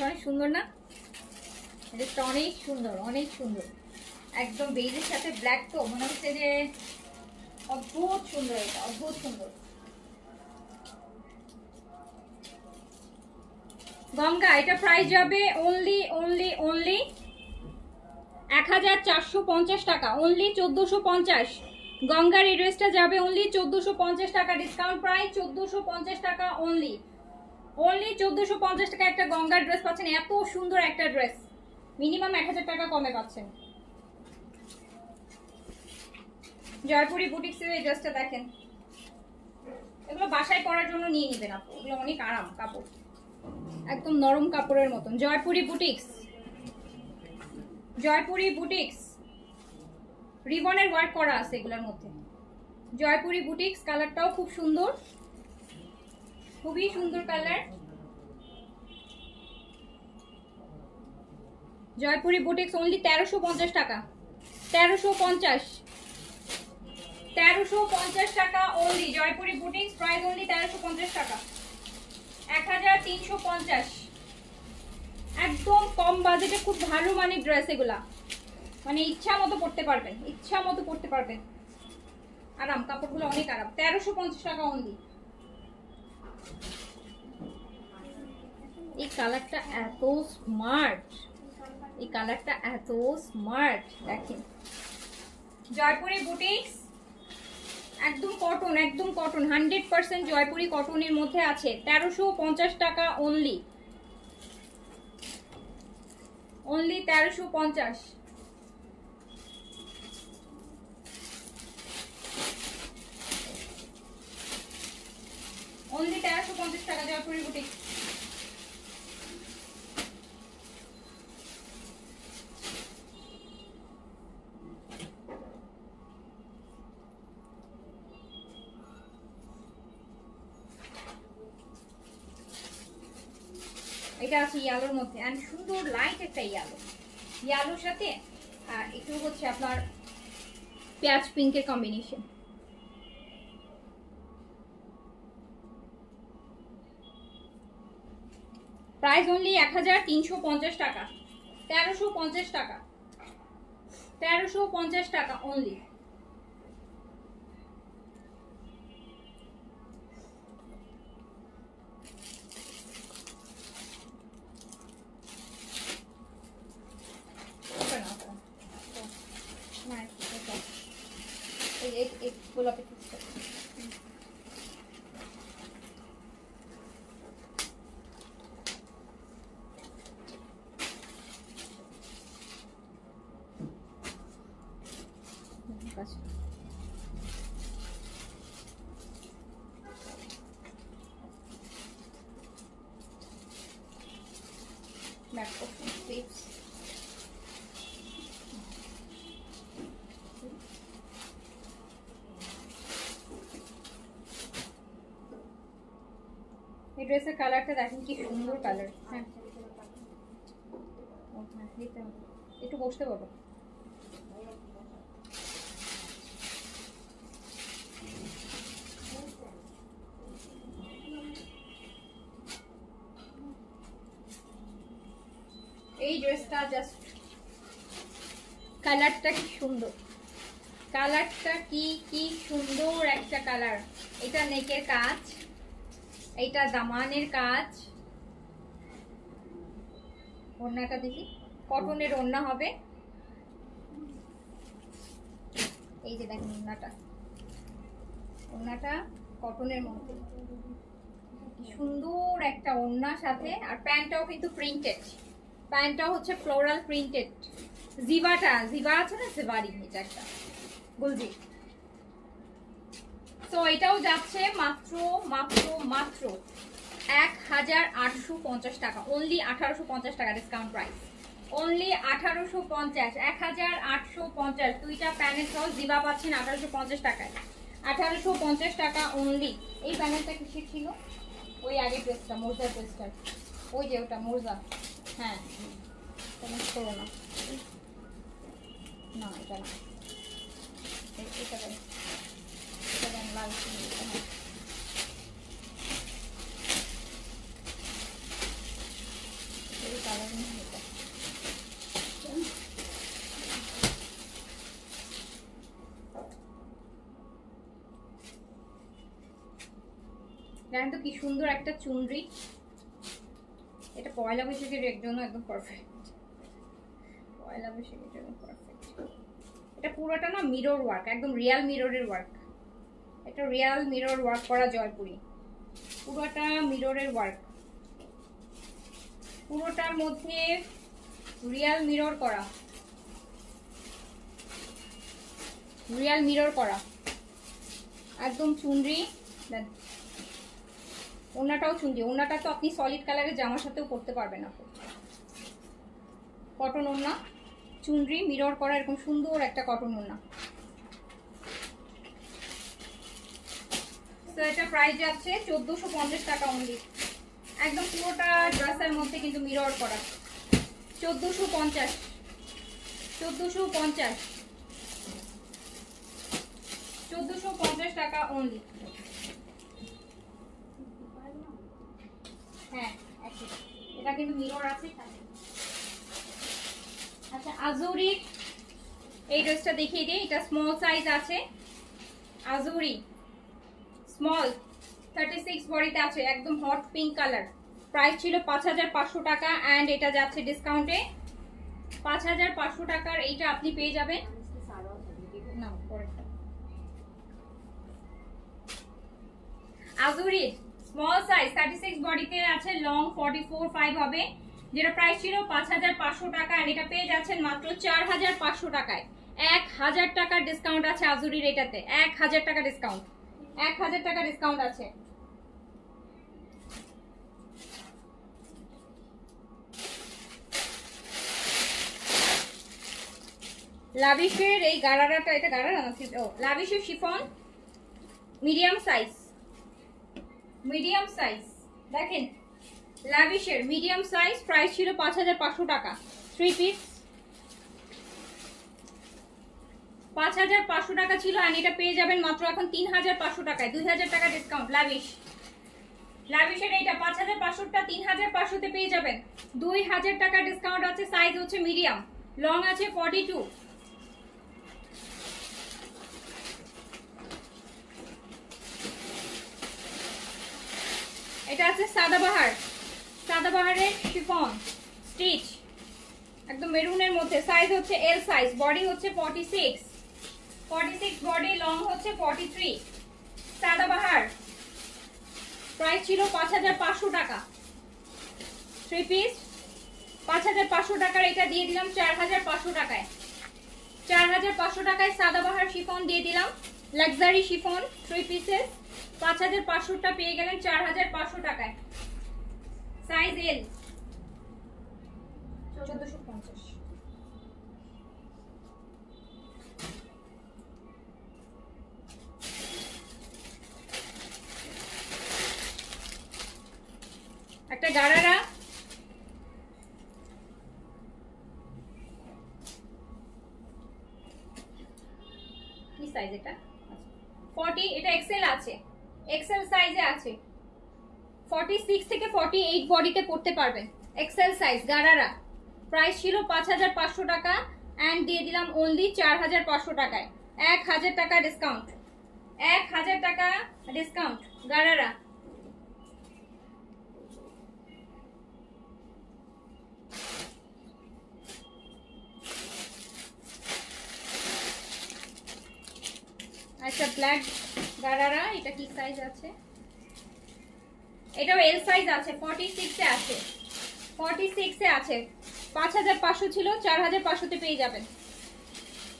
অনেক সুন্দর না? এটা অনেক সুন্দর, অনেক সুন্দর, একদম বেজের সাথে ব্ল্যাক, তো মনে হচ্ছে যে অদ্ভুত সুন্দর, এটা অদ্ভুত সুন্দর। গঙ্গা এটা প্রাইস যাবে অনলি 1450 টাকা, অনলি 1450। গঙ্গার এই ড্রেসটা যাবে অনলি 1450 টাকা, ডিসকাউন্ট প্রাইস 1450 টাকা অনলি। 1450 টাকা একটা গঙ্গার ড্রেস পাচ্ছেন, এত সুন্দর একটা ড্রেস মিনিমাম 1000 টাকা কমে পাচ্ছেন। জয়পুরি বুটিক্সের এই ড্রেসটা দেখেন, এগুলো বাসায় পরার জন্য নিয়ে নেবেন আপু, এগুলো অনেক আরাম কাপড়, একদম নরম কাপড়ের মতন। জয়পুরি বুটিক্স, জয়পুরি বুটিক্স রিবনের ওয়ার্ক করা আছে এগুলোর মধ্যে। জয়পুরি বুটিক্স, কালারটাও খুব সুন্দর, খুবই সুন্দর কালার। জয়পুরি বুটিক্স অনলি 1350 টাকা, 1350 টাকা only. Jaipuri boutiques price only 1350 টাকা, 1350। একদম কম বাজেটে খুব ভালো মানের ড্রেস এগুলা, মানে ইচ্ছা মতো পড়তে পারবেন, ইচ্ছা মতো পড়তে পারবেন, আরাম, কাপড়গুলো অনেক আরাম। 1350 টাকা অনলি। এই কালারটা এত স্মার্ট, এই কালারটা এত স্মার্ট দেখেন। জয়পুরি বুটিক্স একদম কটন, একদম কটন, 100% জয়পুরি কটনের মধ্যে আছে। 1350 টাকা অনলি, অনলি 1350। অনলি 1350 টাকা জয়পুরি বুটিক্স। এটা আছে ইয়ালোর মধ্যে, এন্ড সুন্দর লাইট একটা ইয়ালো, ইয়ালোর সাথে একটু হচ্ছে আপনার পেঁয়াজ পিঙ্কের কম্বিনেশন। প্রাইস অনলি 1350 টাকা, 1350 টাকা, 1350 টাকা অনলি। গোলাপি back of sleeves. এই ড্রেসের কালারটা দেখেন কি সুন্দর কালার। হ্যাঁ একটু বসতে পারবো। এই ড্রেসটা জাস্ট কালারটা কি সুন্দর, কালারটা কি সুন্দর একটা কালার। এটা নেকের কাজ, এইটা দামানের কাজ, ওড়নাটা দেখি কটনের ওড়না হবে। এই যে দেখেন ওড়নাটা, ওড়নাটা কটনের মধ্যে কি সুন্দর একটা ওড়না সাথে, আর প্যান্টটাও কিন্তু প্রিন্টেড, প্যান্টটাও হচ্ছে ফ্লোরাল প্রিন্টেড। জিভাটা, জিভা আছে না, জিভারি, এটা একটা গুলজি। তো এটাও যাচ্ছে মাত্র মাত্র মাত্র 1850 টাকা, অনলি 1850 টাকা ডিসকাউন্ট প্রাইস, অনলি 1850, 1850। দুইটা প্যানেল সহ জিবা পাচ্ছেন 1850 টাকায়, 1850 টাকা অনলি। এই প্যানেলটা কিসের ছিল? ওই আগের ড্রেসটা, মোর্জার ড্রেসটা, ওই যে ওটা মোর্জা। হ্যাঁ করো না, না এটা না, এটা দেন, এটা দেন, লাল হ্যাঁ এই কালার নিয়ে এটা জানেন তো কি সুন্দর একটা চুনরি। এটা পয়লা বৈশাখের জন্য একদম পারফেক্ট, পয়লা বৈশাখের জন্য পারফেক্ট। এটা পুরোটা না মিরর ওয়ার্ক, একদম রিয়াল মিররের ওয়ার্ক। এটা রিয়াল মিরর ওয়ার্ক করা জয়পুরি, পুরোটা মিররের ওয়ার্ক, পুরোটার মধ্যে রিয়াল মিরর করা, রিয়াল মিরর করা একদম চুনরি। দেন ওনাটাও চুনরি, ওনাটা তো আপনি সলিড কালারের জামার সাথেও পরতে পারবেন আপনি। কটন ওড়না, চুনরি মিরর করা, এরকম সুন্দর একটা কটন ওড়না। তো এটা প্রাইস যাচ্ছে 1450 টাকা অনলি, একদম পুরোটা ড্রেসের মধ্যে কিন্তু মিরর করা। 1450, 1450, 1450 টাকা অনলি। হ্যাঁ এটা কিন্তু মিরর আছে। আচ্ছা আজুরি, এই ড্রেসটা দেখিয়ে দিই, এটা স্মল সাইজ আছে, আজুরি স্মল 36 বডিতে আছে, একদম হট পিঙ্ক কালার। প্রাইস ছিল 5500 টাকা এন্ড এটা যাচ্ছে ডিসকাউন্টে 5500 টাকার এইটা আপনি পেয়ে যাবেন। না পরেরটা আজুরি স্মল সাইজ 36 বডিতে আছে, লং 44-5 হবে, যেটা প্রাইস ছিল 5500 টাকা আর এটা পেয়ে যাচ্ছেন মাত্র 4500 টাকায়। 1000 টাকার ডিসকাউন্ট আছে আজুরির এটাতে, 1000 টাকা ডিসকাউন্ট, 1000 টাকা ডিসকাউন্ট আছে। লাভিশের এই গারারাটা, এটা গারারা না, ও লাভিশের chiffon medium size, medium size দেখেন, লাভিশের মিডিয়াম সাইজ, প্রাইস ছিল 5500 টাকা। 3 পিস 5500 টাকা ছিল আর এটা পেয়ে যাবেন মাত্র এখন 3500 টাকায়, 2000 টাকা ডিসকাউন্ট। লাভিশ, লাভিশের এইটা 5500টা 3500 তে পেয়ে যাবেন, 2000 টাকা ডিসকাউন্ট আছে। সাইজ হচ্ছে মিডিয়াম, লং আছে 42। এটা আছে সাদাবাহার, সাদাবাহারের শিফন স্টিচ, একদম মেরুনের মধ্যে, সাইজ হচ্ছে এল সাইজ, বডি হচ্ছে 46, 46 বডি, লং হচ্ছে 43। সাদাবাহার প্রাইস ছিল 5500 টাকা, 3 পিস 5500 টাকার এটা দিয়ে দিলাম 4500 টাকায়, 4500 টাকায় সাদাবাহার শিফন দিয়ে দিলাম, লাক্সারি শিফন 3 পিসেস 5500টা পেয়ে গেলেন 4500 টাকায়। সাইজ এল 1450। একটা গারারা, কি সাইজ এটা? 40, এটা এক্সেল আছে, এক্সেল সাইজে আছে, 46 থেকে 48 বডিতে পড়তে পারবেন, এক্সেল সাইজ গারারা। প্রাইস ছিল 5500 টাকা এন্ড দিয়ে দিলাম অনলি 4500 টাকায়, 1000 টাকা ডিসকাউন্ট, 1000 টাকা ডিসকাউন্ট গারারা। আচ্ছা ব্ল্যাক গারারা, এটা কি সাইজ আছে? এটাও এল সাইজ আছে, 46 এ আছে, 46 এ আছে, 5500 ছিল, 4500 তে পেয়ে যাবেন,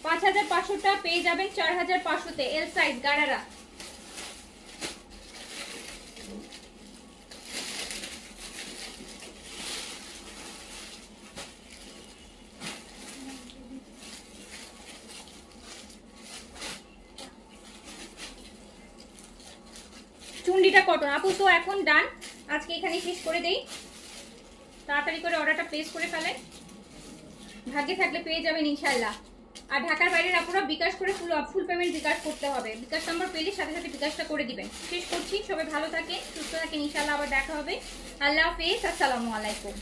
5500টা পেয়ে যাবেন 4500 তে, এল সাইজ গারারা। বডিটা কটন। আপু তো এখন ডান, আজকে এখানে শেষ করে দেই, তাড়াতাড়ি করে অর্ডারটা প্লেস করে ফেলেন, ভাগ্যে থাকলে পেয়ে যাবেন ইনশাল্লাহ। আর ঢাকার বাইরের আপুরা বিকাশ করে ফুল পেমেন্ট বিকাশ করতে হবে, বিকাশ নাম্বার পেলে সাথে সাথে বিকাশটা করে দিবেন। শেষ করছি, সবাই ভালো থাকেন, সুস্থ থাকেন, ইনশাল্লাহ আবার দেখা হবে। আল্লাহ হাফেজ, আসসালামু আলাইকুম।